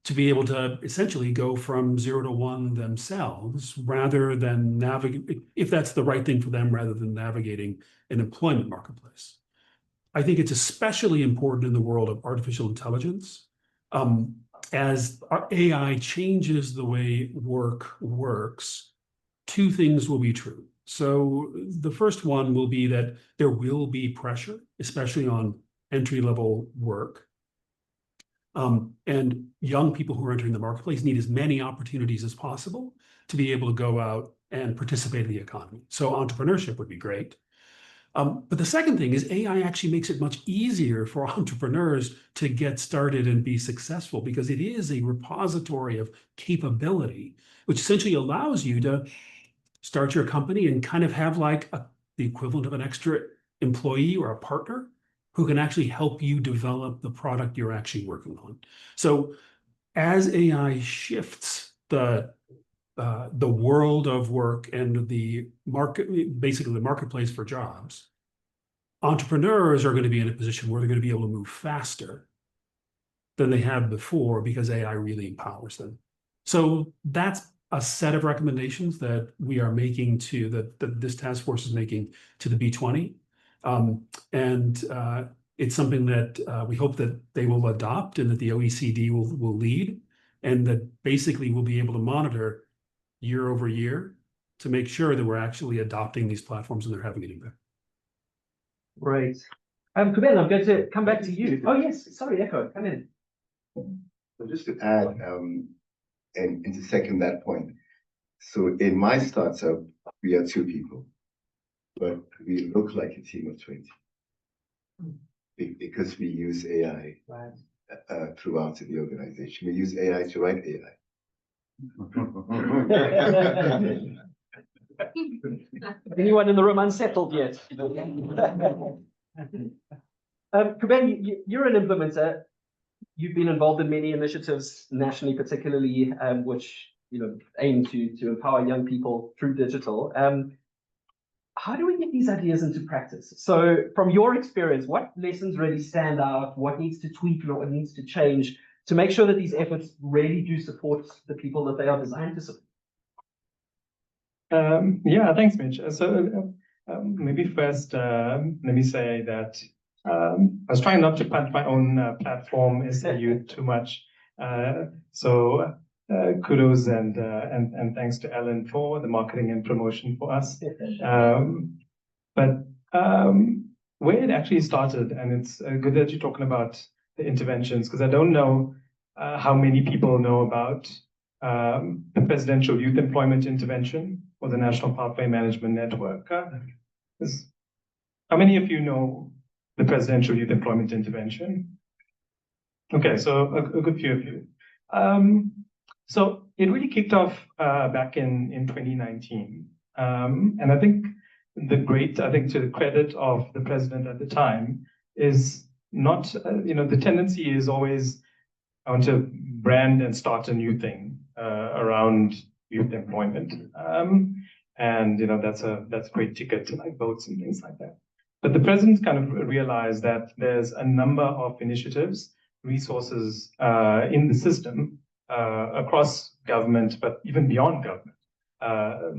to be able to essentially go from 0 to 1 themselves, rather than navigate, if that's the right thing for them, rather than navigating an employment marketplace? I think it's especially important in the world of artificial intelligence. As AI changes the way work works, two things will be true. So the first one will be that there will be pressure, especially on entry-level work. And young people who are entering the marketplace need as many opportunities as possible to be able to go out and participate in the economy. So entrepreneurship would be great. But the second thing is AI actually makes it much easier for entrepreneurs to get started and be successful, because it is a repository of capability, which essentially allows you to start your company and kind of have like the equivalent of an extra employee or a partner who can actually help you develop the product you're actually working on. So as AI shifts the world of work and the market, basically the marketplace for jobs, entrepreneurs are going to be in a position where they're going to be able to move faster than they have before because AI really empowers them. So that's a set of recommendations that we are making to that this task force is making to the B20. It's something that we hope that they will adopt and that the OECD will lead, and that basically we'll be able to monitor year over year to make sure that we're actually adopting these platforms and they're having an impact. Great. Kuban, I'm going to come back to you. Oh, yes. Sorry, Ekow, come in. So just to add, and to second that point, so in my startup, we are 2 people, but we look like a team of 20 because we use AI throughout the organization. We use AI to write AI. Anyone in the room unsettled yet? Kuban, you're an implementer. You've been involved in many initiatives nationally, particularly which aim to empower young people through digital. How do we get these ideas into practice? So from your experience, what lessons really stand out? What needs to tweak or what needs to change to make sure that these efforts really do support the people that they are designed to support? Yeah, thanks, Mitch. So maybe first, let me say that I was trying not to punch my own platform SAU too much. So kudos and thanks to Ellen for the marketing and promotion for us. But where it actually started, and it's good that you're talking about the interventions, because I don't know how many people know about the Presidential Youth Employment Intervention or the National Pathway Management Network. How many of you know the Presidential Youth Employment Intervention? Okay, so a good few of you. So it really kicked off back in 2019. And I think to the credit of the president at the time is not, the tendency is always, I want to brand and start a new thing around youth employment. And that's a great ticket to like votes and things like that. But the president kind of realized that there's a number of initiatives, resources in the system across government, but even beyond government,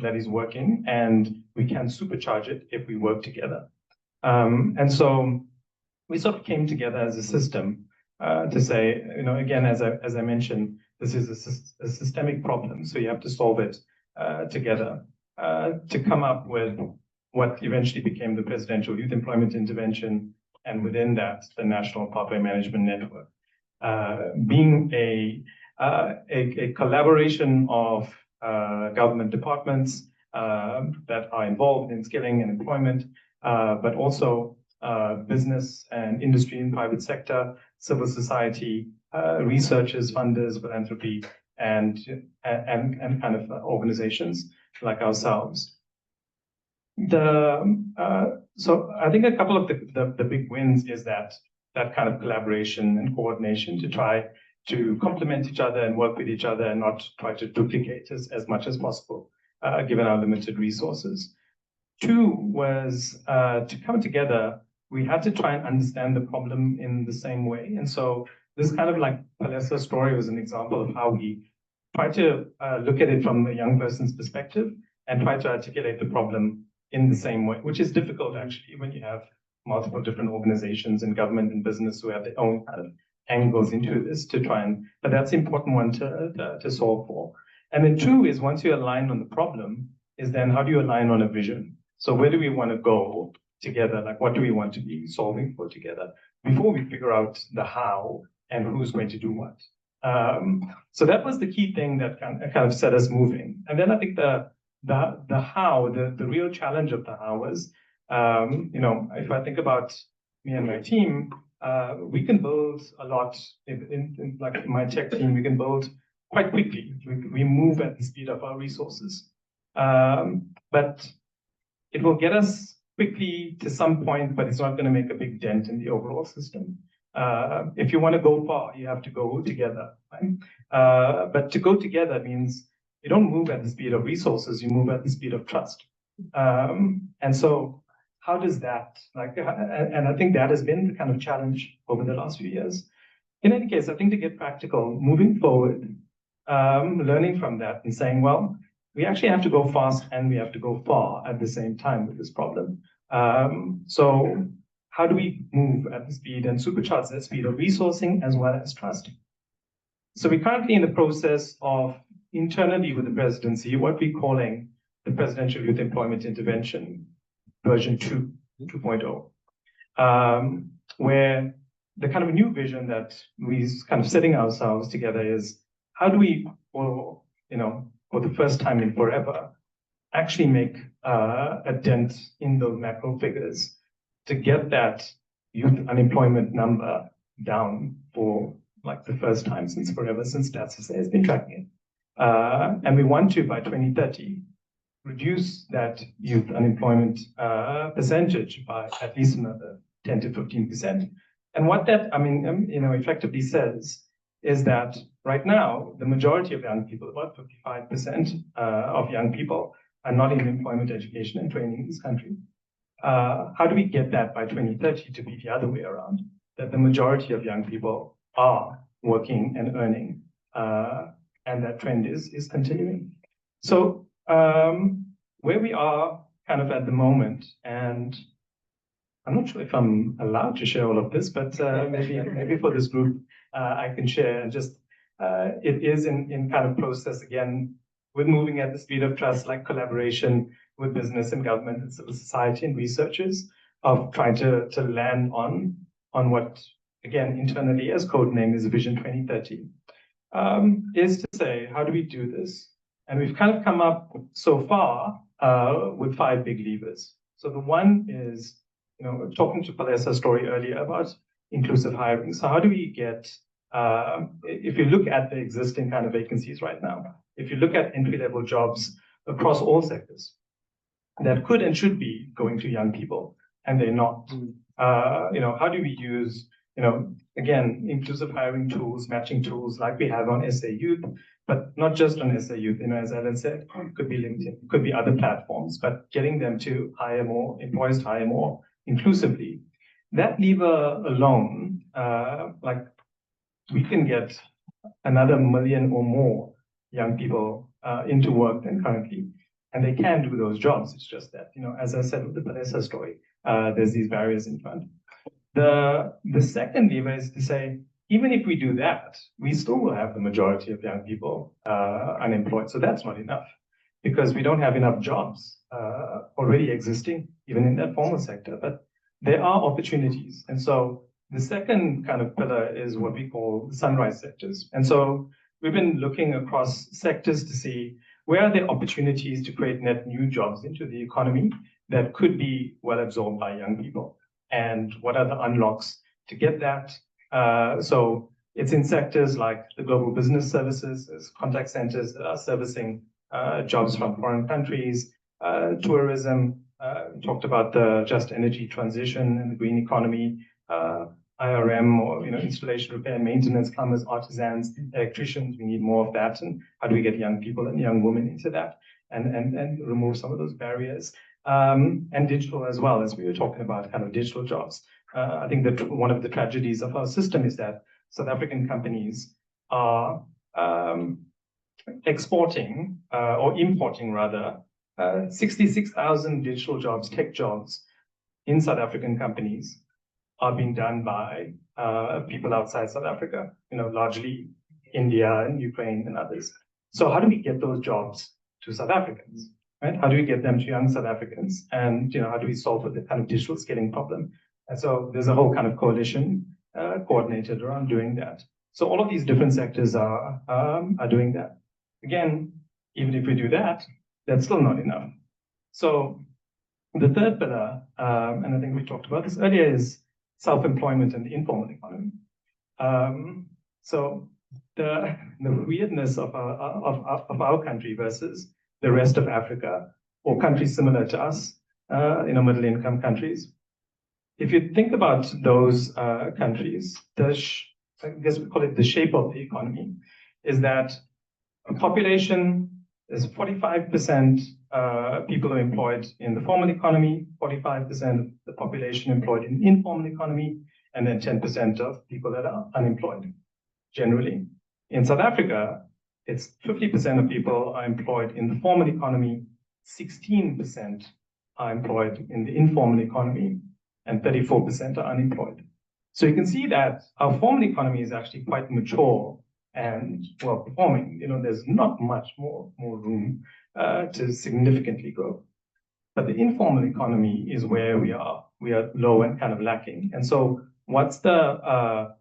that is working, and we can supercharge it if we work together. And so we sort of came together as a system to say, again, as I mentioned, this is a systemic problem, so you have to solve it together to come up with what eventually became the Presidential Youth Employment Intervention, and within that, the National Pathway Management Network, being a collaboration of government departments that are involved in skilling and employment, but also business and industry and private sector, civil society, researchers, funders, philanthropy, and kind of organizations like ourselves. So I think a couple of the big wins is that kind of collaboration and coordination to try to complement each other and work with each other and not try to duplicate as much as possible, given our limited resources. 2 was to come together, we had to try and understand the problem in the same way. And so this kind of like Palessa's story was an example of how we try to look at it from a young person's perspective and try to articulate the problem in the same way, which is difficult actually when you have multiple different organizations and government and business who have their own kind of angles into this to try and, but that's an important one to solve for. And then 2 is once you align on the problem, is then how do you align on a vision? So where do we want to go together? Like, what do we want to be solving for together before we figure out the how and who's going to do what? So that was the key thing that kind of set us moving. And then I think the how, the real challenge of the how was, if I think about me and my team, we can build a lot in like my tech team, we can build quite quickly. We move at the speed of our resources. But it will get us quickly to some point, but it's not going to make a big dent in the overall system. If you want to go far, you have to go together. Right? But to go together means you don't move at the speed of resources, you move at the speed of trust. And so how does that, and I think that has been the kind of challenge over the last few years. In any case, I think to get practical, moving forward, learning from that and saying, well, we actually have to go fast and we have to go far at the same time with this problem. So how do we move at the speed and supercharge that speed of resourcing as well as trust? So we're currently in the process of internally with the presidency, what we're calling the Presidential Youth Employment Intervention version 2.0, where the kind of new vision that we're kind of setting ourselves together is how do we, for the first time in forever, actually make a dent in those macro figures to get that youth unemployment number down for like the first time since forever, since Stats has been tracking it. And we want to, by 2030, reduce that youth unemployment percentage by at least another 10 to 15%. And what that, effectively says is that right now, the majority of young people, about 55% of young people, are not in employment, education, and training in this country. How do we get that by 2030 to be the other way around? That the majority of young people are working and earning, and that trend is continuing. So where we are kind of at the moment, and I'm not sure if I'm allowed to share all of this, but maybe for this group, I can share. And just it is in kind of process again with moving at the speed of trust, like collaboration with business and government and civil society and researchers of trying to land on what again internally as codename is Vision 2030, is to say how do we do this? And we've kind of come up so far with 5 big levers. So the one is, talking to Palessa's story earlier about inclusive hiring. So how do we get, if you look at the existing kind of vacancies right now, if you look at entry-level jobs across all sectors that could and should be going to young people, and they're not, how do we use, again, inclusive hiring tools, matching tools like we have on SA Youth, but not just on SA Youth, as Alan said, it could be LinkedIn, it could be other platforms, but getting them to hire more, employees to hire more inclusively. That lever alone, we can get another 1 million or more young people into work than currently, and they can do those jobs. It's just that, as I said with the Palessa story, there's these barriers in front. The second lever is to say, even if we do that, we still will have the majority of young people unemployed. So that's not enough because we don't have enough jobs already existing, even in that formal sector, but there are opportunities. And so the second kind of pillar is what we call sunrise sectors. And so we've been looking across sectors to see where are there opportunities to create net new jobs into the economy that could be well absorbed by young people, and what are the unlocks to get that. So it's in sectors like the global business services, there's contact centers that are servicing jobs from foreign countries, tourism, we talked about the just energy transition and the green economy, IRM, or installation, repair, maintenance, plumbers, artisans, electricians. We need more of that. And how do we get young people and young women into that and remove some of those barriers? And digital as well, as we were talking about, kind of digital jobs. I think that one of the tragedies of our system is that South African companies are exporting or importing rather 66,000 digital jobs, tech jobs in South African companies are being done by people outside South Africa, largely India and Ukraine and others. So how do we get those jobs to South Africans? right? How do we get them to young South Africans? And, how do we solve the kind of digital scaling problem? And so there's a whole kind of coalition coordinated around doing that. So all of these different sectors are doing that. Again, even if we do that, that's still not enough. So the third pillar, and I think we talked about this earlier, is self-employment and the informal economy. So the weirdness of our country versus the rest of Africa or countries similar to us, middle-income countries. If you think about those countries, I guess we call it the shape of the economy, is that a population is 45% people are employed in the formal economy, 45% of the population employed in the informal economy, and then 10% of people that are unemployed, generally. In South Africa, it's 50% of people are employed in the formal economy, 16% are employed in the informal economy, and 34% are unemployed. So you can see that our formal economy is actually quite mature and well performing. There's not much more room to significantly grow. But the informal economy is where we are low and kind of lacking. And so what's the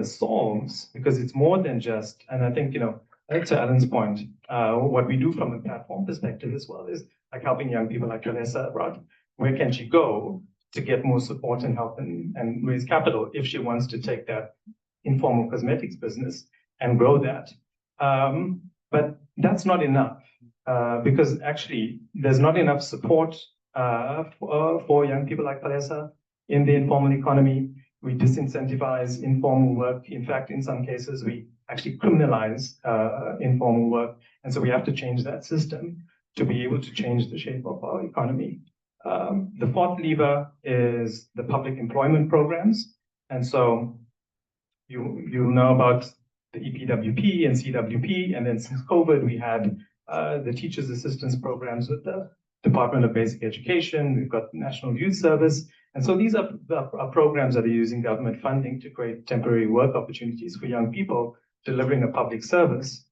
solves? Because it's more than just, and I think, to Alan's point, what we do from a platform perspective as well is like helping young people like Vanessa, right? Where can she go to get more support and help and raise capital if she wants to take that informal cosmetics business and grow that. But that's not enough because actually there's not enough support for young people like Vanessa in the informal economy. We disincentivize informal work. In fact, in some cases, we actually criminalize informal work. And so we have to change that system to be able to change the shape of our economy. The fourth lever is the public employment programs. And so you'll know about the EPWP and CWP. And then since COVID, we had the teachers' assistance programs with the Department of Basic Education. We've got the National Youth Service. And so these are programs that are using government funding to create temporary work opportunities for young people delivering a public service.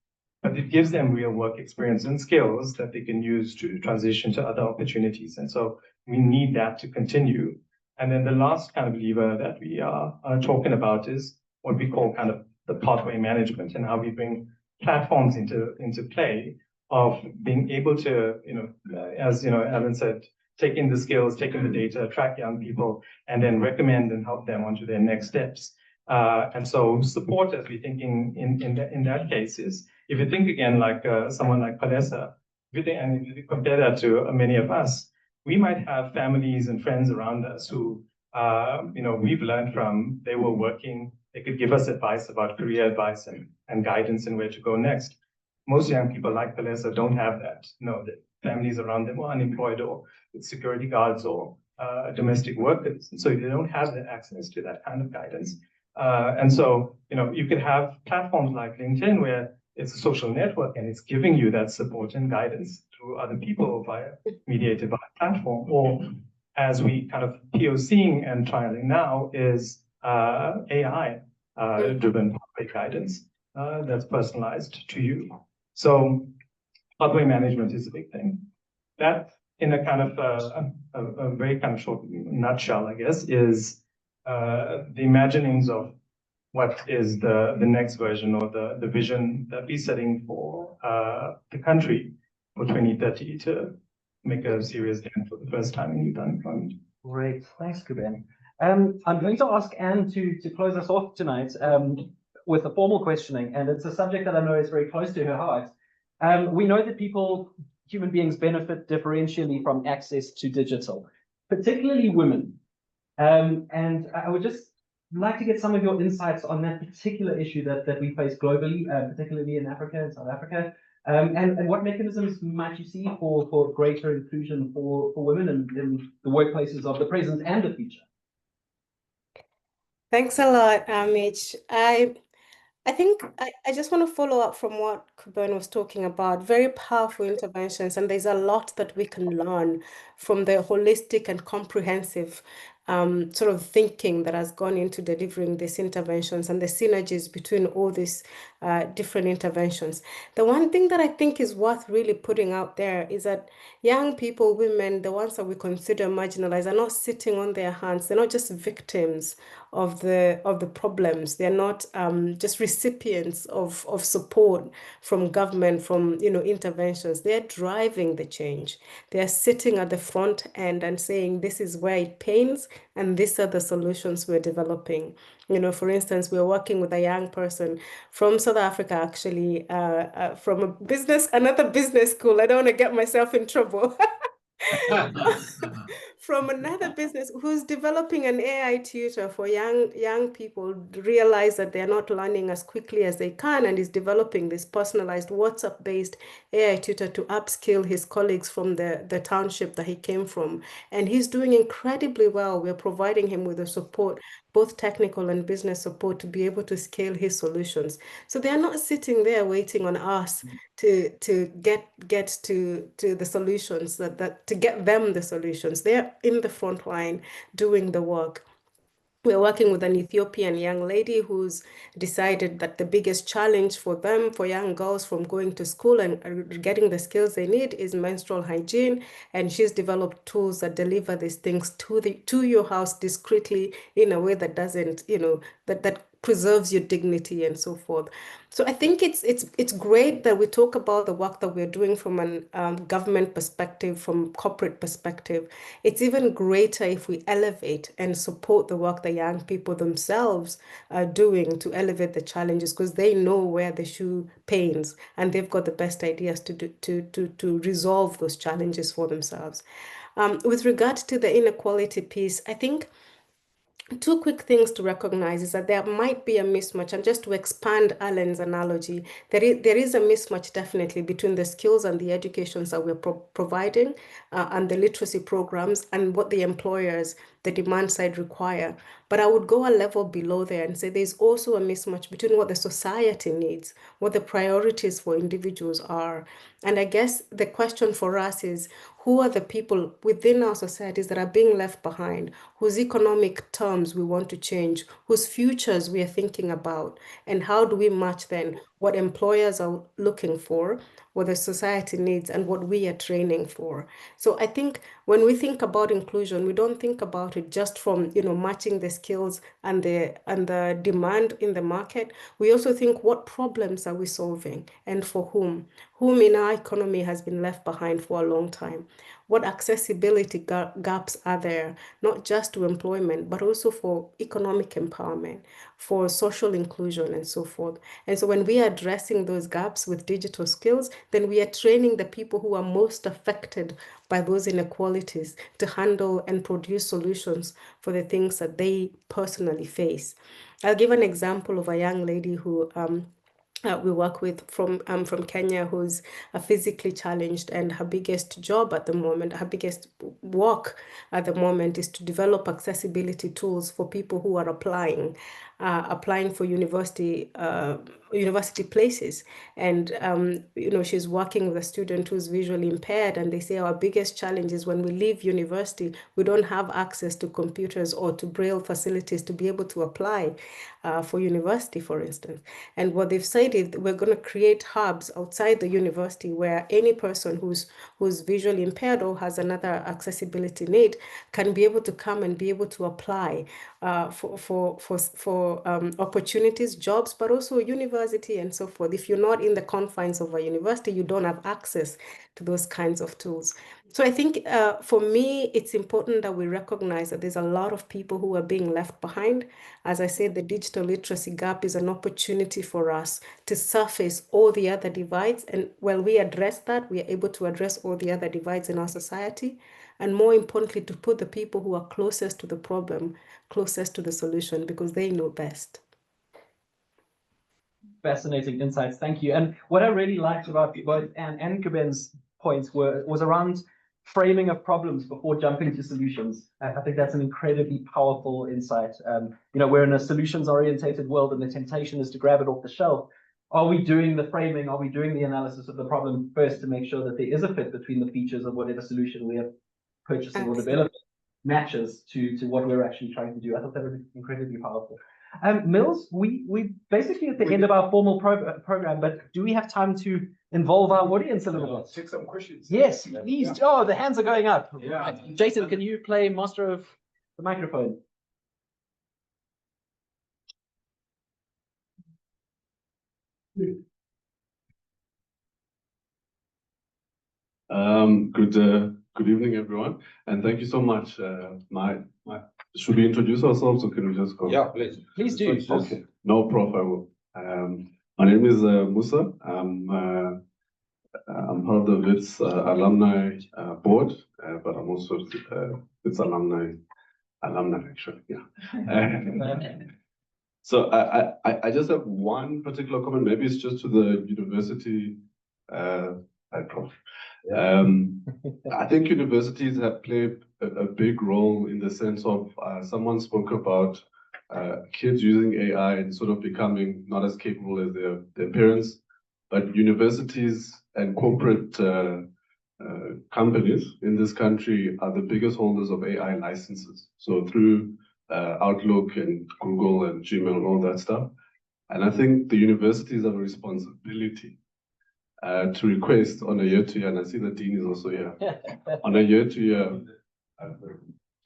But it gives them real work experience and skills that they can use to transition to other opportunities. And so we need that to continue. And then the last kind of lever that we are talking about is what we call kind of the pathway management and how we bring platforms into play of being able to, as Alan said, take in the skills, take in the data, track young people, and then recommend and help them onto their next steps. And so support, as we're thinking in that case, is if you think again like someone like Vanessa, and if you compare that to many of us, we might have families and friends around us who, we've learned from. They were working, they could give us advice about career advice and guidance and where to go next. Most young people like Vanessa don't have that. No, the families around them are unemployed or with security guards or domestic workers. And so they don't have the access to that kind of guidance. And so, you could have platforms like LinkedIn where it's a social network and it's giving you that support and guidance through other people mediated by a platform. Or as we kind of POCing and trialing now is AI driven pathway guidance that's personalized to you. So pathway management is a big thing. That in a kind of a very kind of short nutshell, I guess, is the imaginings of what is the next version or the vision that we're setting for the country for 2030 to make a serious dent for the first time in youth unemployment. Great, thanks, Kuban. I'm going to ask Anne to close us off tonight with a formal questioning, and it's a subject that I know is very close to her heart. We know that human beings benefit differentially from access to digital, particularly women. And I would just like to get some of your insights on that particular issue that we face globally, particularly in Africa and South Africa, and what mechanisms might you see for greater inclusion for women in the workplaces of the present and the future? Thanks a lot, Mitch. I think I just want to follow up from what Kuban was talking about. Very powerful interventions, and there's a lot that we can learn from the holistic and comprehensive sort of thinking that has gone into delivering these interventions and the synergies between all these different interventions. The one thing that I think is worth really putting out there is that young people, women, the ones that we consider marginalized, are not sitting on their hands. They're not just victims of the problems. They're not just recipients of support from government, from interventions. They're driving the change. They're sitting at the front end and saying, this is where it pains, and these are the solutions we're developing. For instance, we're working with a young person from South Africa, actually, from another business school. I don't want to get myself in trouble. From another business who's developing an AI tutor for young people to realize that they're not learning as quickly as they can, and is developing this personalized WhatsApp-based AI tutor to upskill his colleagues from the township that he came from. And he's doing incredibly well. We're providing him with the support, both technical and business support, to be able to scale his solutions. So they're not sitting there waiting on us to get to the solutions, that to get them the solutions. They're in the front line doing the work. We're working with an Ethiopian young lady who's decided that the biggest challenge for them, for young girls from going to school and getting the skills they need, is menstrual hygiene. And she's developed tools that deliver these things to your house discreetly, in a way that doesn't, that preserves your dignity and so forth. So I think it's great that we talk about the work that we're doing from an government perspective, from corporate perspective. It's even greater if we elevate and support the work that young people themselves are doing to elevate the challenges, because they know where the shoe pains and they've got the best ideas to resolve those challenges for themselves. With regard to the inequality piece, I think two quick things to recognize is that there might be a mismatch. And just to expand Alan's analogy, there is a mismatch definitely between the skills and the educations that we're providing and the literacy programs and what the employers, the demand side, require. But I would go a level below there and say there's also a mismatch between what the society needs, what the priorities for individuals are. And I guess the question for us is, who are the people within our societies that are being left behind, whose economic terms we want to change, whose futures we are thinking about, and how do we match then what employers are looking for, what the society needs, and what we are training for. So I think when we think about inclusion, we don't think about it just from matching the skills and the demand in the market. We also think, what problems are we solving and for whom? Whom in our economy has been left behind for a long time? What accessibility gaps are there, not just to employment, but also for economic empowerment, for social inclusion, and so forth. And so when we are addressing those gaps with digital skills, then we are training the people who are most affected by those inequalities to handle and produce solutions for the things that they personally face. I'll give an example of a young lady who we work with from Kenya, who's physically challenged, and her biggest job at the moment, her biggest work at the moment, is to develop accessibility tools for people who are applying for university places. And she's working with a student who's visually impaired, and they say our biggest challenge is when we leave university, we don't have access to computers or to Braille facilities to be able to apply for university, for instance. And what they've said is we're going to create hubs outside the university where any person who's visually impaired or has another accessibility need can be able to come and be able to apply for opportunities, jobs, but also university and so forth. If you're not in the confines of a university, you don't have access to those kinds of tools. So I think for me, it's important that we recognize that there's a lot of people who are being left behind. As I said, the digital literacy gap is an opportunity for us to surface all the other divides. And while we address that, we are able to address all the other divides in our society. And more importantly, to put the people who are closest to the problem, closest to the solution, because they know best. Fascinating insights. Thank you. And what I really liked about both Anne and Kuban's points was around framing of problems before jumping to solutions. I think that's an incredibly powerful insight. We're in a solutions-orientated world, and the temptation is to grab it off the shelf. Are we doing the framing? Are we doing the analysis of the problem first to make sure that there is a fit between the features of whatever solution we are purchasing or developing? matches to what we're actually trying to do. I thought that was incredibly powerful. Mills, we basically at the end of our formal program, but do we have time to involve our audience a little bit? Take some questions. Yes, please. Yeah. Oh, the hands are going up. Yeah. Right. Jason, can you play master of the microphone? Good evening, everyone, and thank you so much. Should we introduce ourselves, or can we just go? Yeah, please. Please do. Okay, no problem. My name is Musa. I'm part of the Wits alumni board, but I'm also Wits alumni actually. Yeah. So I just have one particular comment. Maybe it's just to the university. Prof. I think universities have played a big role in the sense of someone spoke about kids using AI and sort of becoming not as capable as their parents, but universities and corporate companies in this country are the biggest holders of AI licenses. So through Outlook and Google and Gmail and all that stuff. And I think the universities have a responsibility to request on a year-to-year, and I see the dean is also here, on a year-to-year,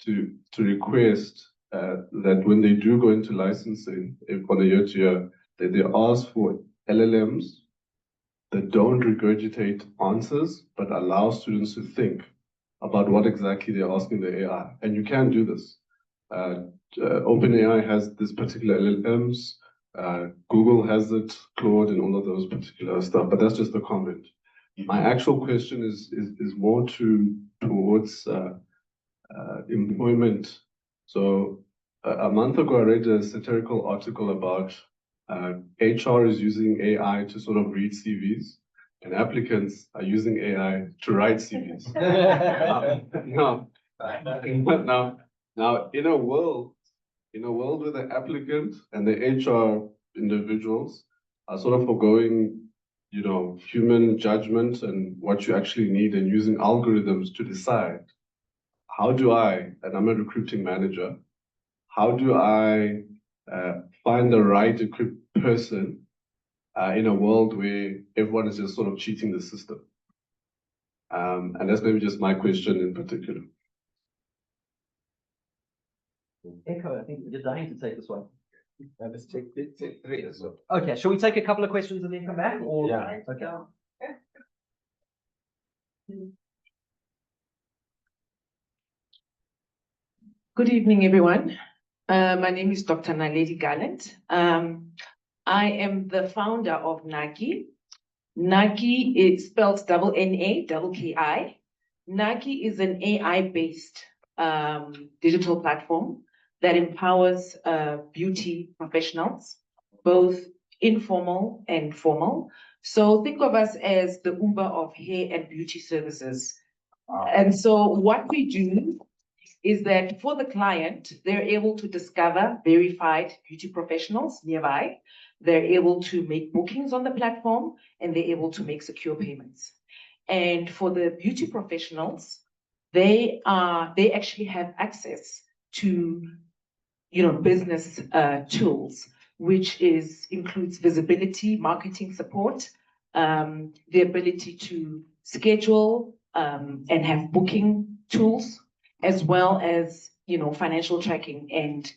to request that when they do go into licensing on a year-to-year, that they ask for LLMs that don't regurgitate answers, but allow students to think about what exactly they're asking the AI. And you can do this. OpenAI has this particular LLMs. Google has it, Claude, and all of those particular stuff, but that's just a comment. My actual question is more towards employment. So a month ago, I read a satirical article about HR is using AI to sort of read CVs, and applicants are using AI to write CVs. Now, in a world where the applicant and the HR individuals are sort of forgoing, human judgment and what you actually need and using algorithms to decide, how do I, and I'm a recruiting manager, how do I find the right equipped person in a world where everyone is just sort of cheating the system? And that's maybe just my question in particular. Ekow, I think you're dying to take this one. Let's take three as well. Okay, shall we take a couple of questions and then come back? Or Yeah. Okay. Good evening, everyone. My name is Dr. Naledi Gallant. I am the founder of Naki. Naki is spelled NAKKI. Naki is an AI-based digital platform that empowers beauty professionals, both informal and formal. So think of us as the Uber of hair and beauty services. And so what we do is that for the client, they're able to discover verified beauty professionals nearby. They're able to make bookings on the platform, and they're able to make secure payments. And for the beauty professionals, they actually have access to business tools, which includes visibility, marketing support, the ability to schedule and have booking tools, as well as financial tracking and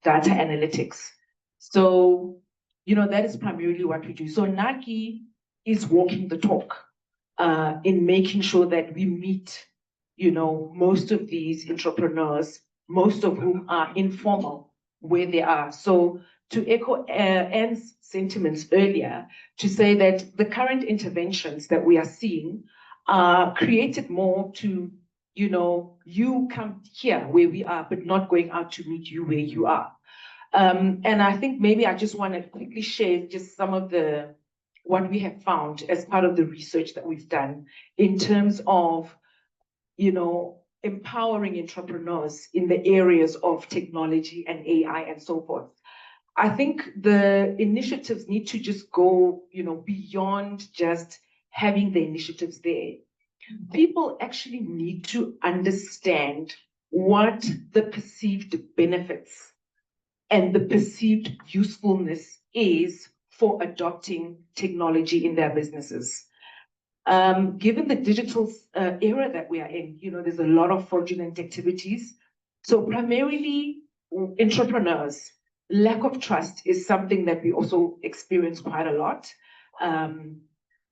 data analytics. So that is primarily what we do. So Naki is walking the talk in making sure that we meet most of these entrepreneurs, most of whom are informal where they are. So to echo Anne's sentiments earlier, to say that the current interventions that we are seeing are created more to you come here where we are, but not going out to meet you where you are. And I think maybe I just want to quickly share just some of what we have found as part of the research that we've done in terms of, empowering entrepreneurs in the areas of technology and AI and so forth. I think the initiatives need to just go, beyond just having the initiatives there. People actually need to understand what the perceived benefits and the perceived usefulness is for adopting technology in their businesses. Given the digital era that we are in, there's a lot of fraudulent activities. So primarily entrepreneurs, lack of trust is something that we also experience quite a lot. And,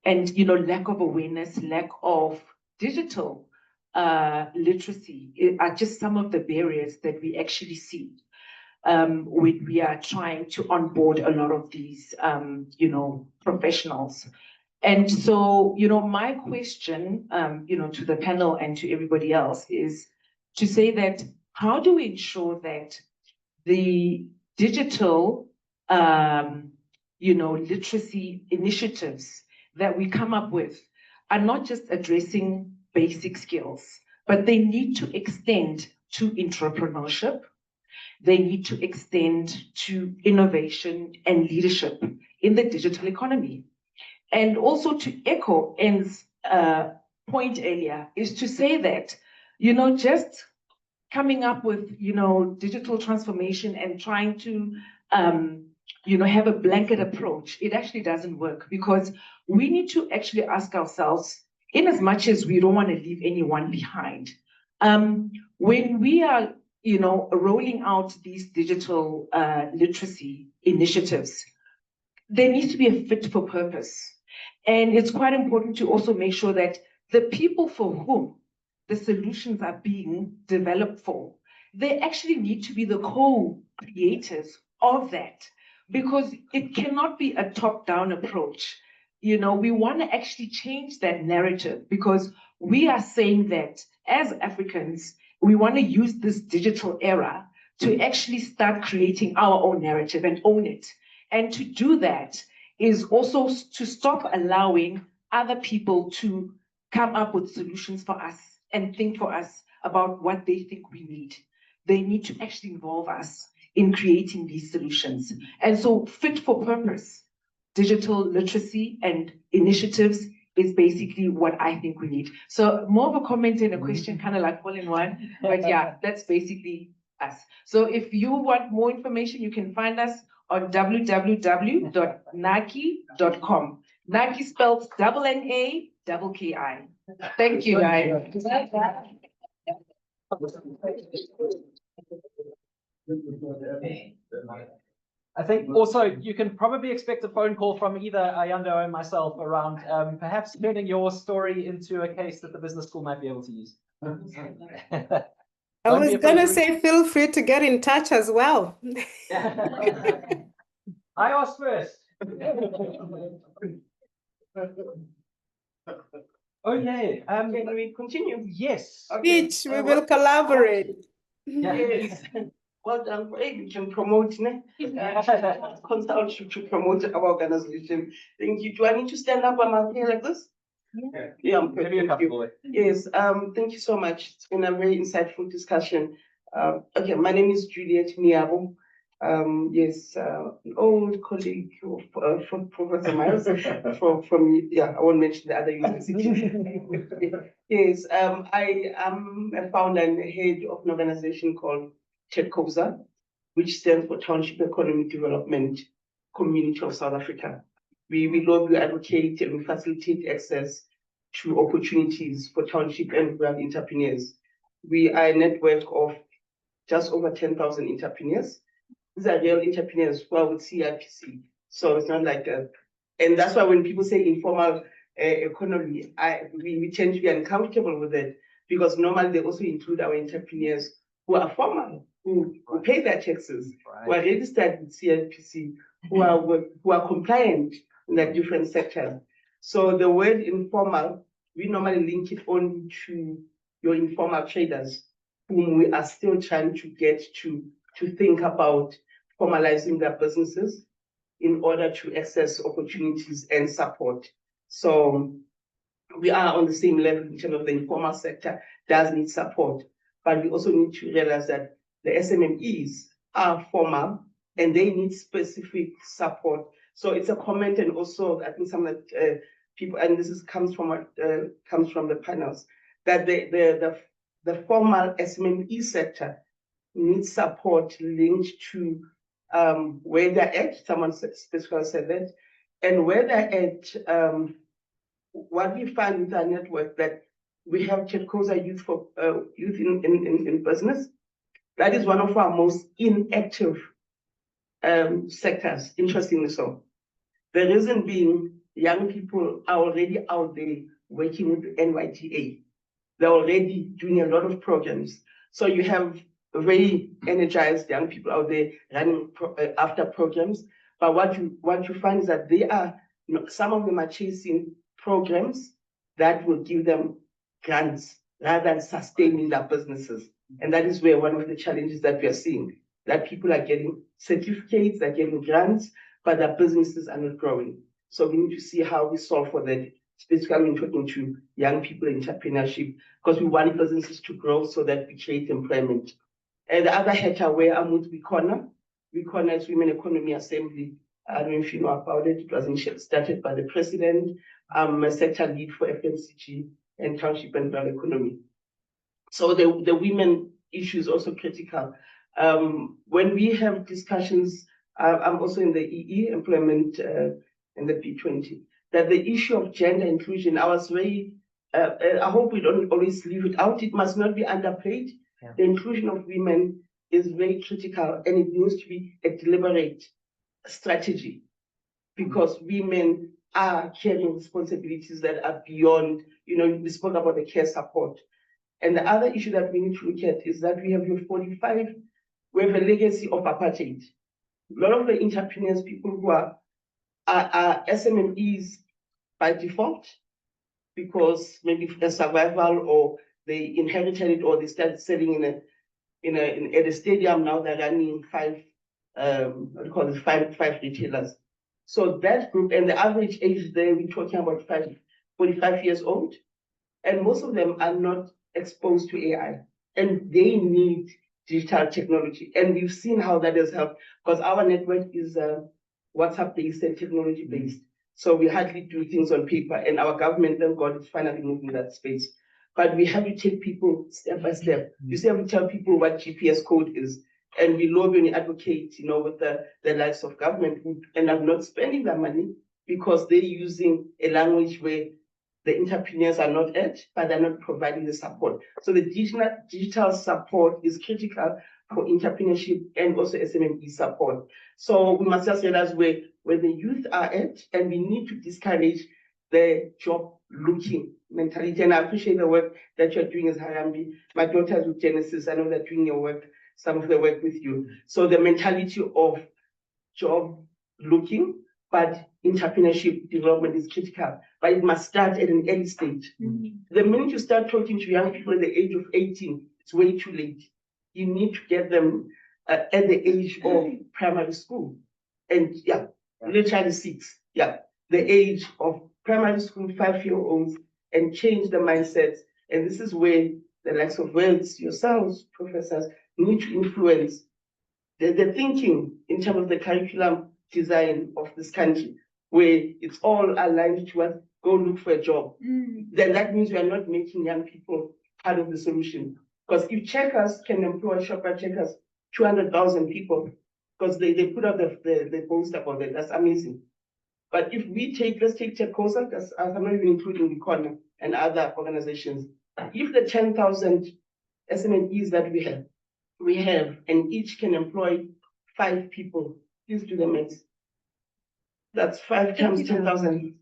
lack of awareness, lack of digital literacy are just some of the barriers that we actually see when we are trying to onboard a lot of these, professionals. And so, my question, to the panel and to everybody else is to say that how do we ensure that the digital, literacy initiatives that we come up with are not just addressing basic skills, but they need to extend to entrepreneurship. They need to extend to innovation and leadership in the digital economy. And also to echo N's point earlier is to say that, just coming up with, digital transformation and trying to, have a blanket approach, it actually doesn't work, because we need to actually ask ourselves, in as much as we don't want to leave anyone behind, when we are, rolling out these digital literacy initiatives, there needs to be a fit for purpose. And it's quite important to also make sure that the people for whom the solutions are being developed for, they actually need to be the co-creators of that, because it cannot be a top-down approach. We want to actually change that narrative, because we are saying that as Africans, we want to use this digital era to actually start creating our own narrative and own it. And to do that is also to stop allowing other people to come up with solutions for us and think for us about what they think we need. They need to actually involve us in creating these solutions. And so fit for purpose, digital literacy and initiatives is basically what I think we need. So more of a comment and a question, kind of like all in one, but yeah, that's basically us. So if you want more information, you can find us on www.naki.com. Naki spelled NAKI. Thank you, guys. I think also you can probably expect a phone call from either Ayando and myself around perhaps turning your story into a case that the business school might be able to use. I was gonna say, feel free to get in touch as well. I asked first. Okay, can we continue? Yes. Okay. Speech, we will collaborate. Yes. Well done for able to promote, consult you to promote our organization. Thank you. Do I need to stand up on my hair like this? Yeah, I'm good. Thank you. Yes, thank you so much. It's been a very insightful discussion. Okay, my name is Juliet Miabo. Yes, an old colleague of from Professor Miles from I won't mention the other university. Yes, I am a founder and head of an organization called TECOSA, which stands for Township Economic Development Community of South Africa. We lobby, advocate, and we facilitate access to opportunities for township and rural entrepreneurs. We are a network of just over 10,000 entrepreneurs. These are real entrepreneurs who are with CIPC. So it's not like that. And that's why when people say informal economy, we tend to be uncomfortable with it, because normally they also include our entrepreneurs who are formal, who pay their taxes, who are registered with CIPC, who are compliant in the different sectors. So the word informal, we normally link it only to your informal traders, whom we are still trying to get to think about formalizing their businesses in order to access opportunities and support. So we are on the same level in terms of the informal sector does need support, but we also need to realize that the SMMEs are formal and they need specific support. So it's a comment, and also I think some of the people, and this comes from the panels, that the the formal SMME sector needs support linked to where they're at. Someone specifically said that, and where they're at. What we find with our network that we have Chetcoza Youth for Youth in Business. That is one of our most inactive sectors, interestingly so. The reason being, young people are already out there working with NYTA. They're already doing a lot of programs. So you have very energized young people out there running after programs. But what you find is that they are, some of them are chasing programs that will give them grants rather than sustaining their businesses. And that is where one of the challenges that we are seeing, that people are getting certificates, they're getting grants, but their businesses are not growing. So we need to see how we solve for that, specifically when talking to young people in entrepreneurship, because we want businesses to grow so that we create employment. And the other header where I'm with Makena. Makena is Women Economy Assembly. I don't know if you know about it. It was started by the president. I'm a sector lead for FMCG and township and rural economy. So the women issue is also critical. When we have discussions, I'm also in the EE, employment in the B20, that the issue of gender inclusion, I was very, I hope we don't always leave it out. It must not be underplayed. Yeah. The inclusion of women is very critical, and it needs to be a deliberate strategy, because women are carrying responsibilities that are beyond, we spoke about the care support. And the other issue that we need to look at is that we have your 45, we have a legacy of apartheid. A lot of the entrepreneurs, people who are SMMEs by default, because maybe a survival, or they inherited it, or they started selling at a stadium. Now they're running five retailers. So that group, and the average age there, we're talking about 45 years old, and most of them are not exposed to AI, and they need digital technology. And we've seen how that has helped, because our network is WhatsApp-based and technology-based. So we hardly do things on paper, and our government, thank God, is finally moving that space. But we have to take people step by step. You see, we tell people what GPS code is, and we lobby and advocate, with the likes of government who end up not spending that money because they're using a language where the entrepreneurs are not at, but they're not providing the support. So the digital support is critical for entrepreneurship and also SMME support. So we must just realize where the youth are at, and we need to discourage the job looking mentality. And I appreciate the work that you're doing as Harambee. My daughter's with Genesis. I know they're doing your work, some of the work with you. So the mentality of job looking, but entrepreneurship development is critical, but it must start at an early stage. The minute you start talking to young people at the age of 18, it's way too late. You need to get them at the age of primary school. And literally 6. The age of primary school, 5-year-olds, and change the mindsets. And this is where the likes of Wits, yourselves, professors, need to influence the thinking in terms of the curriculum design of this country, where it's all aligned to what, go look for a job. Then that means we are not making young people part of the solution. Because if checkers can employ shopper checkers, 200,000 people, because they put out the post about that, that's amazing. But if we let's take Chetcoza, because I'm not even including Makena and other organizations. If the 10,000 SMMEs that we have, and each can employ 5 people, please do the math. That's 5 times 10,000.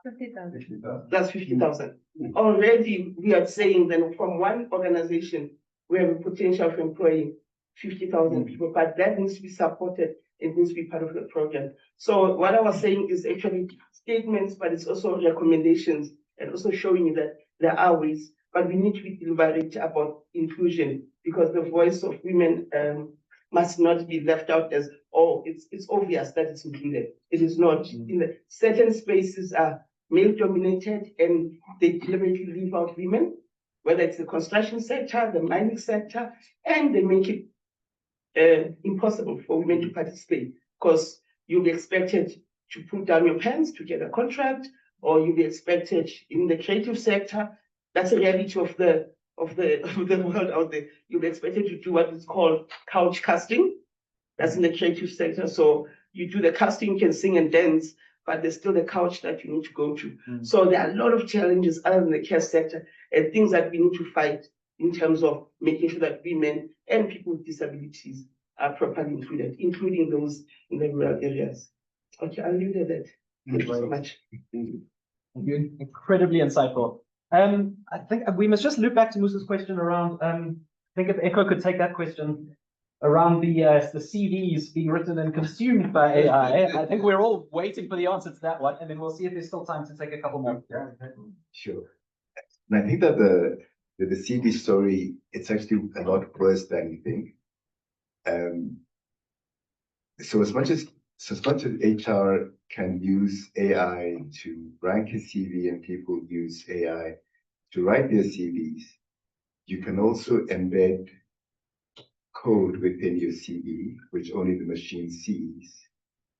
50,000. That's 50,000. Already, we are saying that from one organization, we have a potential of employing 50,000 people, but that needs to be supported. It needs to be part of the program. So what I was saying is actually statements, but it's also recommendations, and also showing you that there are ways, but we need to be deliberate about inclusion, because the voice of women must not be left out as, it's obvious that it's included. It is not. In the certain spaces are male dominated, and they deliberately leave out women, whether it's the construction sector, the mining sector, and they make it impossible for women to participate, because you'll be expected to put down your pants to get a contract, or you'll be expected in the creative sector. That's a reality of of the world out there, you'll be expected to do what is called couch casting. That's in the creative sector. So you do the casting, you can sing and dance, but there's still the couch that you need to go to. So there are a lot of challenges other than the care sector and things that we need to fight in terms of making sure that women and people with disabilities are properly included, including those in the rural areas. Okay, I'll leave it at that. Thank you so much. Incredibly insightful. I think we must just loop back to Musa's question around, I think if Ekow could take that question around the CVs being written and consumed by AI. I think we're all waiting for the answer to that one, and then we'll see if there's still time to take a couple more. Sure. And I think that the CV story, it's actually a lot worse than you think. So as much as HR can use AI to rank a CV and people use AI to write their CVs, you can also embed code within your CV, which only the machine sees,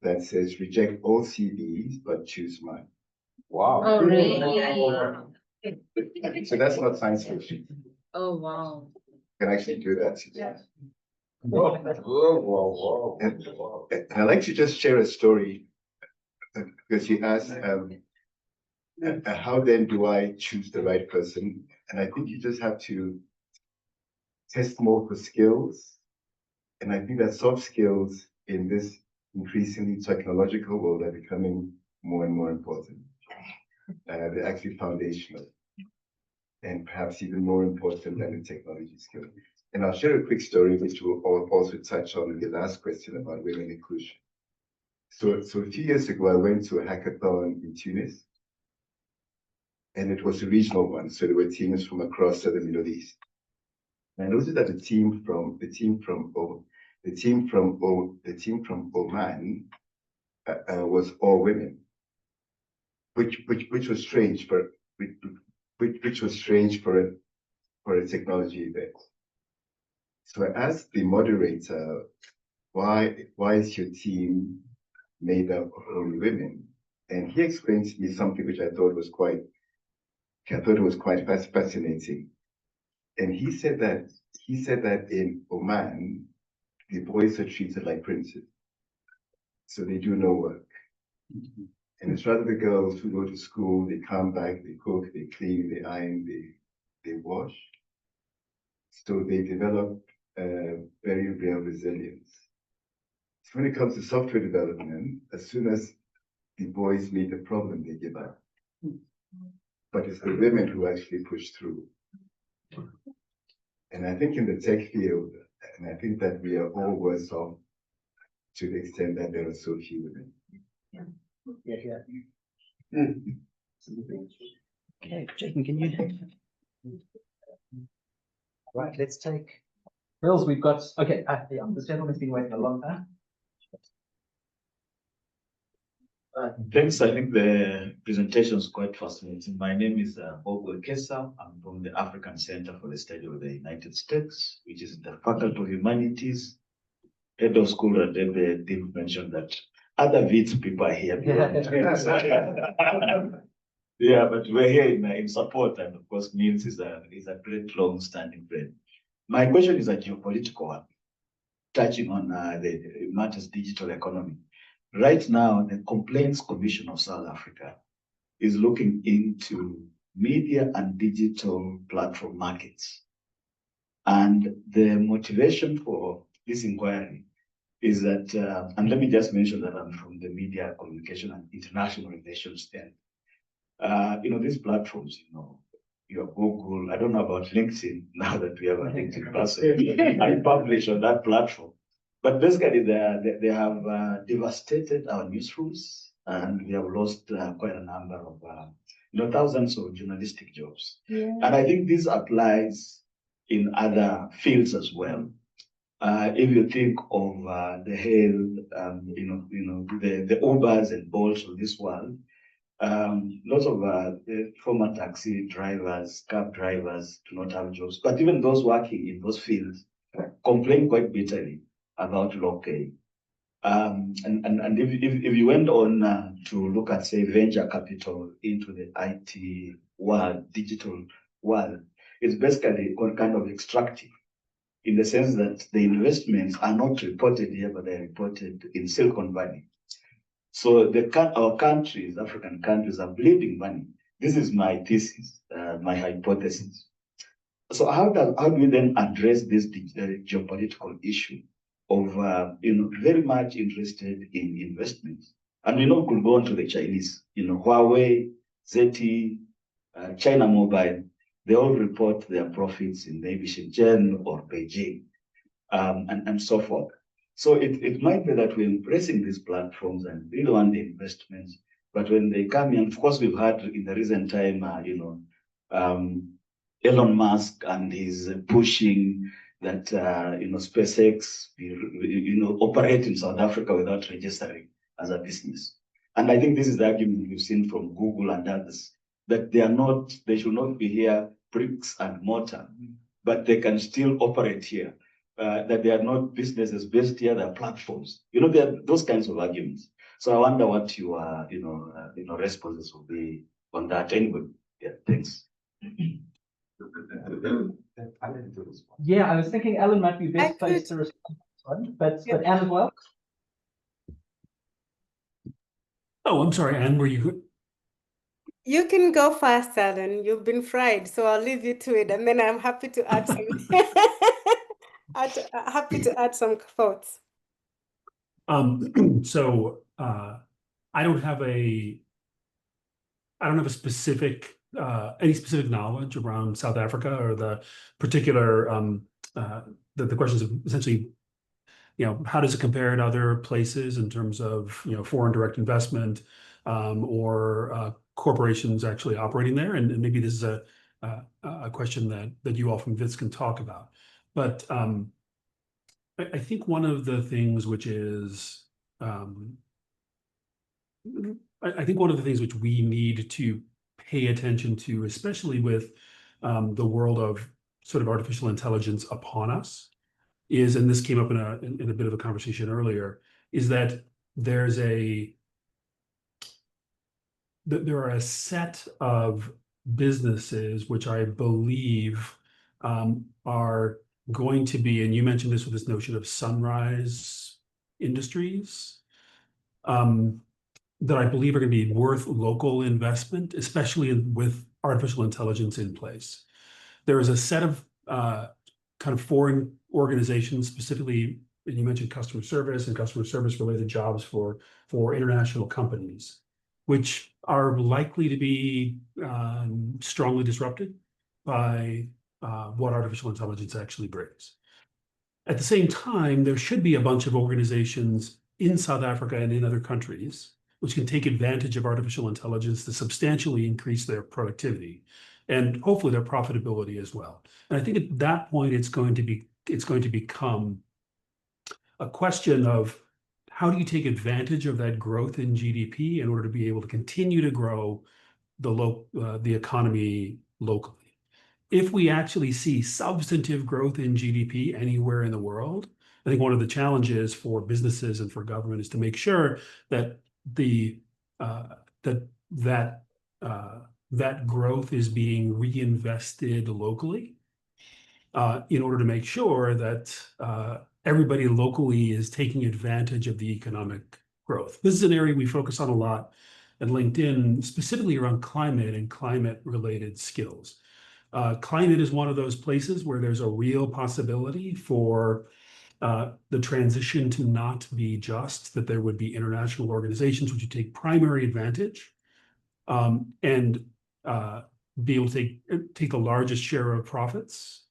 that says reject all CVs, but choose mine. Wow. Oh, really? So that's not science fiction. Oh, wow. You can actually do that. Yeah. Whoa. And I'd like to just share a story because you asked, how then do I choose the right person? And I think you just have to test more for skills. And I think that soft skills in this increasingly technological world are becoming more and more important. They're actually foundational and perhaps even more important than the technology skill. And I'll share a quick story which will also touch on the last question about women inclusion. So a few years ago, I went to a hackathon in Tunis, and it was a regional one. So there were teams from across the Middle East. And I noticed that the team from Oman was all women, which was strange for a technology event. So I asked the moderator, why is your team made up of only women? And he explained to me something which I thought was quite fascinating. And he said that in Oman, the boys are treated like princes. So they do no work. And it's rather the girls who go to school, they come back, they cook, they clean, they iron, they wash. So they develop very real resilience. So when it comes to software development, as soon as the boys meet a problem, they give up. But it's the women who actually push through. And I think in the tech field, and I think that we are all worse off to the extent that there are so few women. Yeah. Okay, Jason, can you? Right, let's take. Bills, we've got, okay, yeah, this gentleman's been waiting a long time. Thanks. I think the presentation is quite fascinating. My name is Ekau. I'm from the African Center for the Study of the United States, which is the Faculty of Humanities. Head of school, and then they did mention that other Wits people are here. Yeah, but we're here in support, and of course, Nils is a great long-standing friend. My question is a geopolitical one, touching on the matters digital economy. Right now, the Complaints Commission of South Africa is looking into media and digital platform markets. And the motivation for this inquiry is that, and let me just mention that I'm from the Media, Communication and International Relations stand. These platforms, your Google, I don't know about LinkedIn now that we have a LinkedIn person. I publish on that platform. But basically, they have devastated our newsrooms, and we have lost quite a number of, thousands of journalistic jobs. Yeah. And I think this applies in other fields as well. If you think of the health, the Ubers and Bolts of this world, lots of the former taxi drivers, cab drivers do not have jobs. But even those working in those fields complain quite bitterly about low pay. And if you went on to look at, say, venture capital into the IT world, digital world, is basically kind of extractive, in the sense that the investments are not reported here, but they're reported in Silicon Valley. So our countries, African countries, are bleeding money. This is my thesis, my hypothesis. So how do we then address this geopolitical issue of very much interested in investments? And we know could go on to the Chinese, Huawei, ZTE, China Mobile, they all report their profits in maybe Shenzhen or Beijing, and so forth. So it might be that we're embracing these platforms and we don't want the investments, but when they come in, of course, we've had in the recent time, Elon Musk and he's pushing that SpaceX operate in South Africa without registering as a business. And I think this is the argument we've seen from Google and others, that they should not be here bricks and mortar, but they can still operate here. That they are not businesses based here, they're platforms. There are those kinds of arguments. So I wonder what your responses will be on that. Anyway, yeah, thanks. Yeah, I was thinking Ellen might be best placed to respond to this one, but Anne as well. Oh, I'm sorry, Anne, were you? You can go first, Alan. You've been fried, so I'll leave you to it, and then I'm happy to add some. Happy to add some thoughts. So I don't have a specific any specific knowledge around South Africa or the particular the questions of essentially, how does it compare to other places in terms of foreign direct investment or corporations actually operating there, and maybe this is a question that you all from Wits can talk about. But I think one of the things which is I think one of the things which we need to pay attention to, especially with the world of sort of artificial intelligence upon us, is, and this came up in a bit of a conversation earlier, is that there are a set of businesses which I believe are going to be, and you mentioned this with this notion of sunrise industries, that I believe are going to be worth local investment, especially with artificial intelligence in place. There is a set of kind of foreign organizations, specifically, and you mentioned customer service and customer service related jobs for international companies, which are likely to be strongly disrupted by what artificial intelligence actually brings. At the same time, there should be a bunch of organizations in South Africa and in other countries which can take advantage of artificial intelligence to substantially increase their productivity and hopefully their profitability as well. And I think at that point, it's going to become a question of how do you take advantage of that growth in GDP in order to be able to continue to grow the economy locally. If we actually see substantive growth in GDP anywhere in the world, I think one of the challenges for businesses and for government is to make sure that that growth is being reinvested locally in order to make sure that everybody locally is taking advantage of the economic growth. This is an area we focus on a lot at LinkedIn, specifically around climate and climate-related skills. Climate is one of those places where there's a real possibility for the transition to not be just that there would be international organizations which would take primary advantage and be able to take the largest share of profits,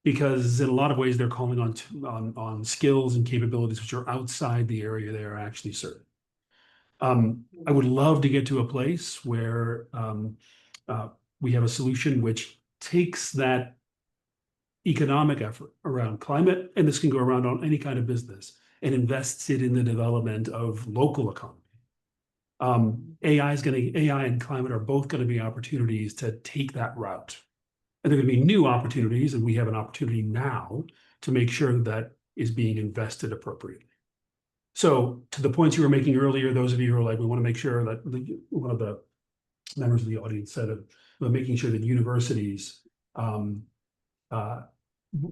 because in a lot of ways they're calling on skills and capabilities which are outside the area they are actually serving. I would love to get to a place where we have a solution which takes that economic effort around climate, and this can go around on any kind of business, and invests it in the development of local economy. AI and climate are both going to be opportunities to take that route. And there are going to be new opportunities, and we have an opportunity now to make sure that is being invested appropriately. So to the points you were making earlier, those of you who are like, we want to make sure that one of the members of the audience said about making sure that universities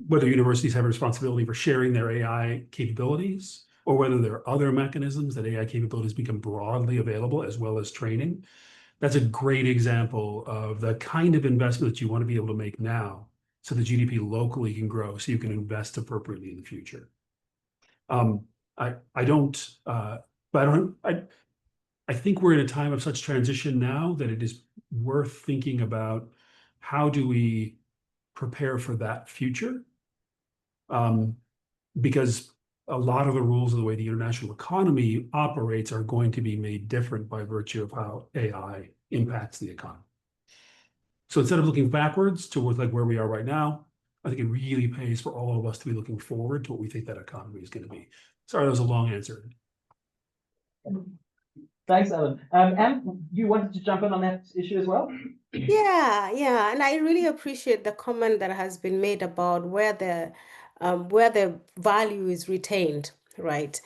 whether universities have a responsibility for sharing their AI capabilities, or whether there are other mechanisms that AI capabilities become broadly available as well as training. That's a great example of the kind of investment that you want to be able to make now so the GDP locally can grow, so you can invest appropriately in the future. I think we're in a time of such transition now that it is worth thinking about how do we prepare for that future? Because a lot of the rules of the way the international economy operates are going to be made different by virtue of how AI impacts the economy. So instead of looking backwards towards like where we are right now, I think it really pays for all of us to be looking forward to what we think that economy is going to be. Sorry, that was a long answer. Thanks, Alan. Anne, you wanted to jump in on that issue as well? Yeah, and I really appreciate the comment that has been made about where the value is retained, right?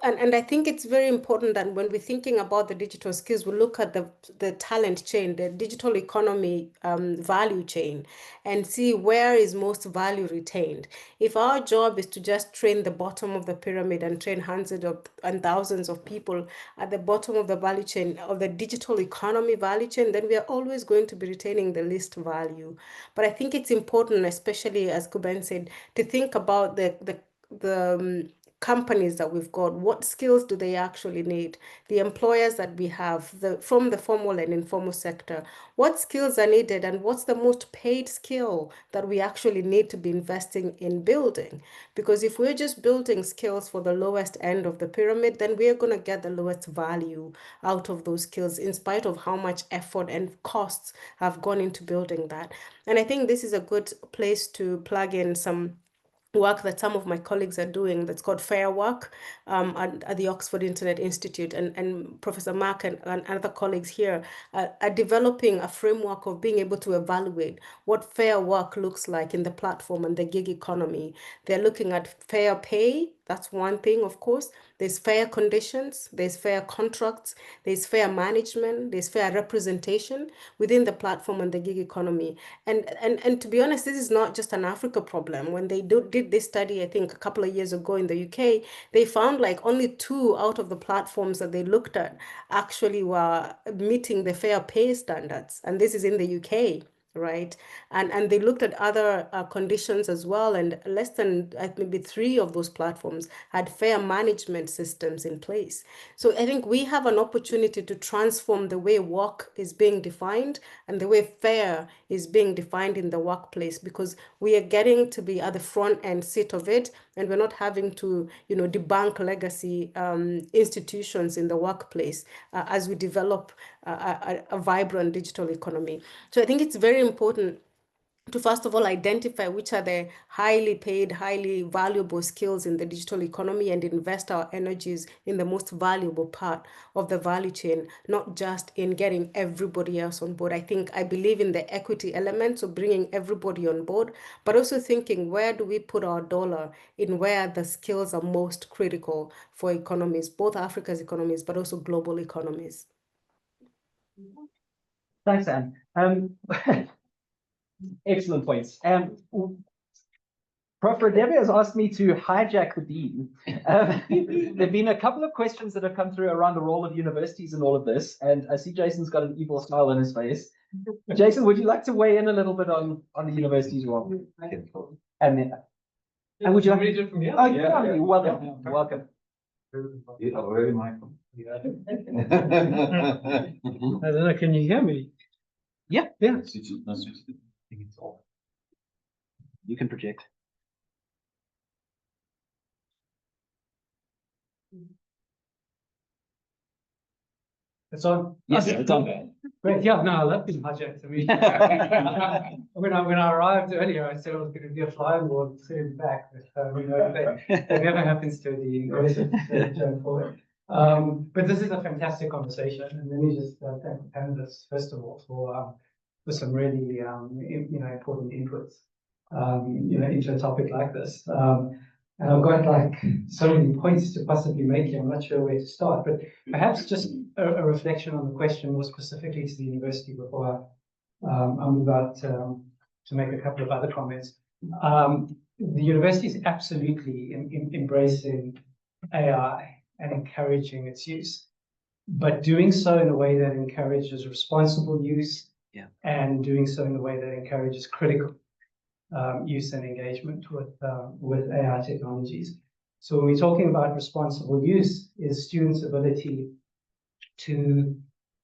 And I think it's very important that when we're thinking about the digital skills, we look at the talent chain, the digital economy value chain, and see where is most value retained. If our job is to just train the bottom of the pyramid and train hundreds and thousands of people at the bottom of the value chain, of the digital economy value chain, then we are always going to be retaining the least value. But I think it's important, especially as Kuban said, to think about the companies that we've got. What skills do they actually need? The employers that we have, from the formal and informal sector, what skills are needed, and what's the most paid skill that we actually need to be investing in building? Because if we're just building skills for the lowest end of the pyramid, then we're going to get the lowest value out of those skills, in spite of how much effort and costs have gone into building that. And I think this is a good place to plug in some work that some of my colleagues are doing that's called Fair Work at the Oxford Internet Institute, and Professor Mark and other colleagues here are developing a framework of being able to evaluate what fair work looks like in the platform and the gig economy. They're looking at fair pay. That's one thing, of course. There's fair conditions, there's fair contracts, there's fair management, there's fair representation within the platform and the gig economy. And to be honest, this is not just an Africa problem. When they did this study, I think a couple of years ago in the UK, they found like only 2 out of the platforms that they looked at actually were meeting the fair pay standards. And this is in the UK. Right. And they looked at other conditions as well, and less than maybe 3 of those platforms had fair management systems in place. So I think we have an opportunity to transform the way work is being defined and the way fair is being defined in the workplace, because we are getting to be at the front end seat of it, and we're not having to, debunk legacy institutions in the workplace as we develop a vibrant digital economy. So I think it's very important to first of all identify which are the highly paid, highly valuable skills in the digital economy, and invest our energies in the most valuable part of the value chain, not just in getting everybody else on board. I believe in the equity element, so bringing everybody on board, but also thinking, where do we put our dollar in where the skills are most critical for economies, both Africa's economies, but also global economies. Thanks, Anne. Excellent points. Prof. Radebe has asked me to hijack the beam. There've been a couple of questions that have come through around the role of universities in all of this, and I see Jason's got an evil smile on his face. Jason, would you like to weigh in a little bit on the university's role? And would you like to from here? Oh, yeah. Welcome. Welcome. Very mindful. I don't know, can you hear me? Yeah. You can project. It's on? Yes, it's on. Great, yeah, no, I love being hijacked. I mean, when I arrived earlier, I said I was going to be a fly on board, sitting back, but that never happens to the university going forward. But this is a fantastic conversation, and let me just thank the panelists first of all for some really important inputs into a topic like this. And I've got like so many points to possibly make here. I'm not sure where to start, but perhaps just a reflection on the question more specifically to the university before I move out to make a couple of other comments. The university is absolutely embracing AI and encouraging its use, but doing so in a way that encourages responsible use, and doing so in a way that encourages critical use and engagement with AI technologies. So when we're talking about responsible use, is students' ability to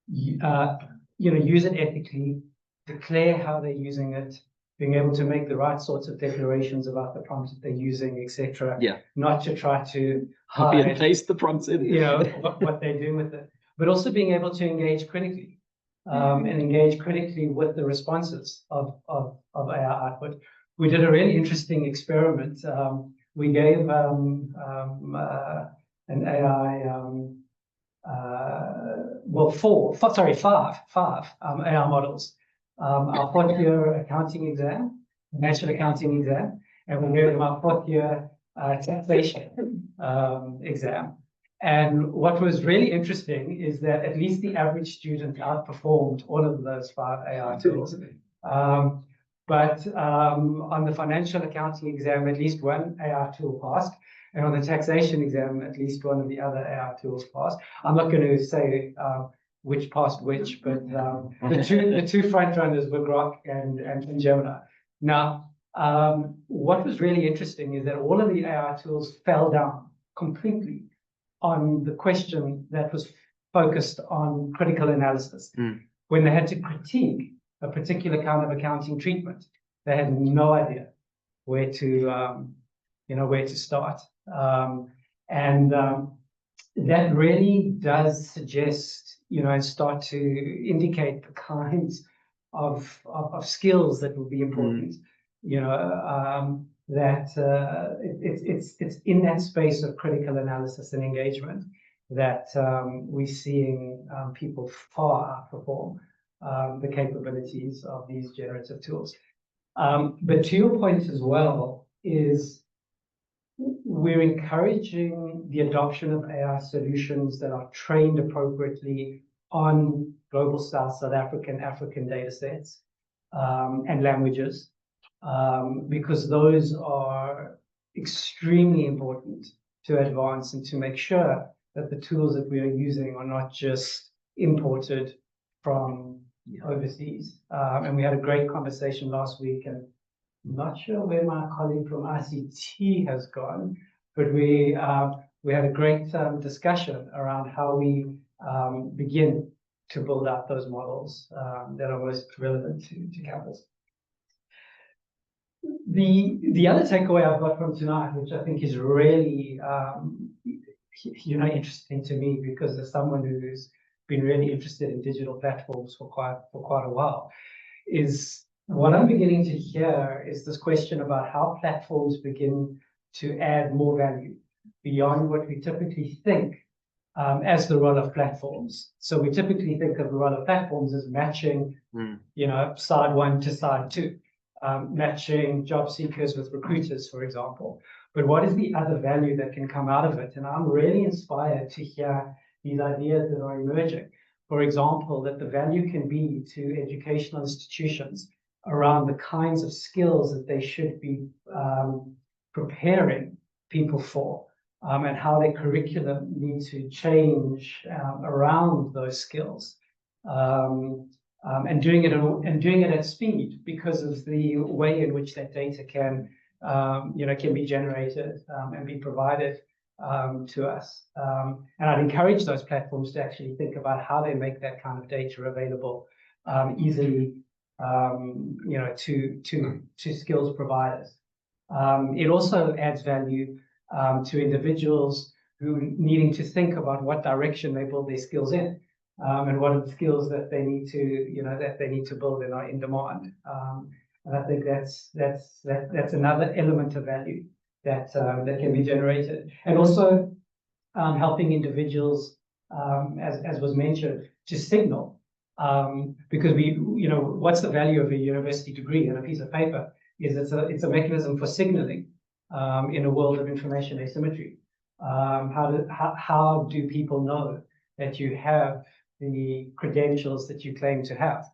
use it ethically, declare how they're using it, being able to make the right sorts of declarations about the prompts that they're using, etc. Not to try to Copy and paste the prompts in. What they're doing with it, but also being able to engage critically, and engage critically with the responses of AI output. We did a really interesting experiment. We gave an AI, five AI models. Our fourth year accounting exam, national accounting exam, and we gave them our fourth year taxation exam. And what was really interesting is that at least the average student outperformed all of those 5 AI tools. But on the financial accounting exam, at least one AI tool passed. And on the taxation exam, at least one of the other AI tools passed. I'm not going to say which passed which, but the two front runners were Grok and Gemini. Now, what was really interesting is that all of the AI tools fell down completely on the question that was focused on critical analysis. When they had to critique a particular kind of accounting treatment, they had no idea where to start. That really does suggest, and start to indicate the kinds of skills that will be important. That it's in that space of critical analysis and engagement that we're seeing people far outperform the capabilities of these generative tools. But to your point as well, is we're encouraging the adoption of AI solutions that are trained appropriately on global South African data sets and languages, because those are extremely important to advance and to make sure that the tools that we are using are not just imported from overseas. And we had a great conversation last week, and I'm not sure where my colleague from ICT has gone, but we had a great discussion around how we begin to build out those models that are most relevant to campus. The other takeaway I've got from tonight, which I think is really interesting to me, because as someone who's been really interested in digital platforms for quite a while, is what I'm beginning to hear is this question about how platforms begin to add more value beyond what we typically think as the role of platforms. So we typically think of the role of platforms as matching, side 1 to side 2, matching job seekers with recruiters, for example. But what is the other value that can come out of it? And I'm really inspired to hear these ideas that are emerging. For example, that the value can be to educational institutions around the kinds of skills that they should be preparing people for, and how their curriculum needs to change around those skills, and doing it at speed, because of the way in which that data can be generated and be provided to us. And I'd encourage those platforms to actually think about how they make that kind of data available easily, to skills providers. It also adds value to individuals who needing to think about what direction they build their skills in, and what are the skills that they need to build and are in demand. And I think that's another element of value that can be generated, and also helping individuals, as was mentioned, to signal. Because what's the value of a university degree and a piece of paper? Is it's a mechanism for signaling in a world of information asymmetry. How do people know that you have the credentials that you claim to have?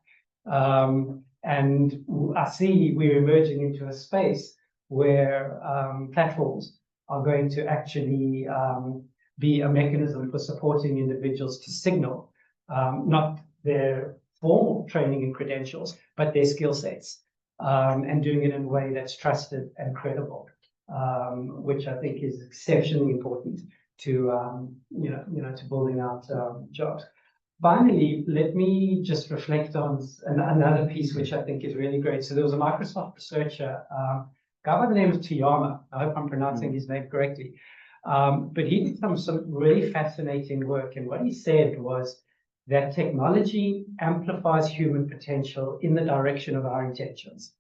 And I see we're emerging into a space where platforms are going to actually be a mechanism for supporting individuals to signal not their formal training and credentials, but their skill sets, and doing it in a way that's trusted and credible, which I think is exceptionally important to to building out jobs. Finally, let me just reflect on another piece which I think is really great. So there was a Microsoft researcher, a guy by the name of Tiyama. I hope I'm pronouncing his name correctly. But he did some really fascinating work. And what he said was that technology amplifies human potential in the direction of our intentions.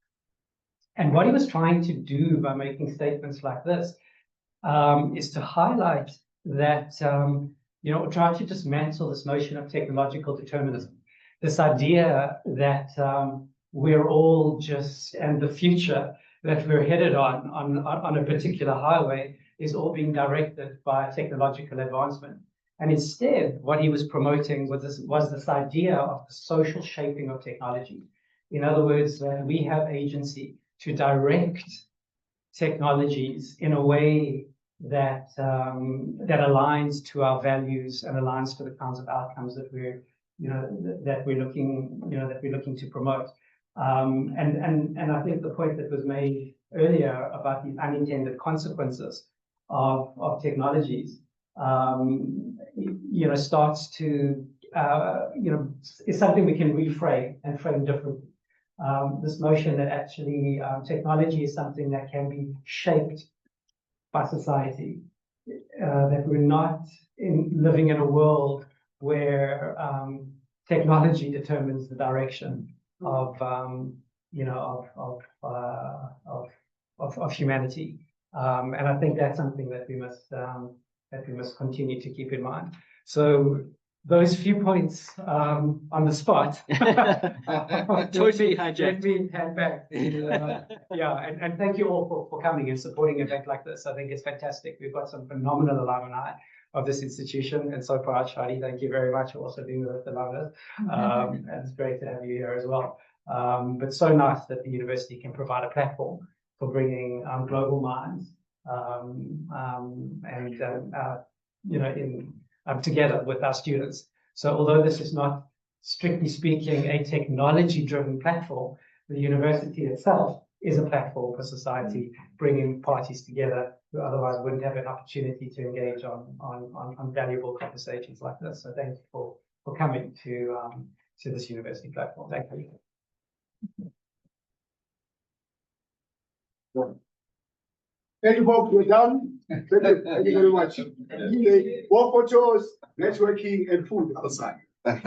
And what he was trying to do by making statements like this is to highlight that try to dismantle this notion of technological determinism, this idea that we're all just, and the future that we're headed on a particular highway is all being directed by technological advancement. And instead, what he was promoting was this idea of the social shaping of technology. In other words, that we have agency to direct technologies in a way that that aligns to our values and aligns to the kinds of outcomes that we're looking to promote. And I think the point that was made earlier about the unintended consequences of technologies starts to is something we can reframe and frame differently. This notion that actually technology is something that can be shaped by society, that we're not living in a world where technology determines the direction of humanity, and I think that's something that we must continue to keep in mind. So those few points on the spot. Totally hijacked. Let me hand back. And thank you all for coming and supporting an event like this. I think it's fantastic. We've got some phenomenal alumni of this institution, and so far, Shadi, thank you very much for also being with the alumnus. And it's great to have you here as well. But so nice that the university can provide a platform for bringing global minds together with our students. So although this is not, strictly speaking, a technology-driven platform, the university itself is a platform for society, bringing parties together who otherwise wouldn't have an opportunity to engage on valuable conversations like this. So thank you for coming to this university platform. Thank you. Thank you, folks. We're done. Thank you very much. Okay. More photos, networking, and food outside. Thank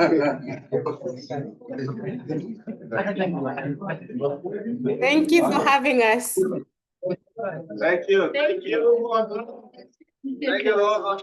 you for having us. Thank you. Thank you. Thank you all.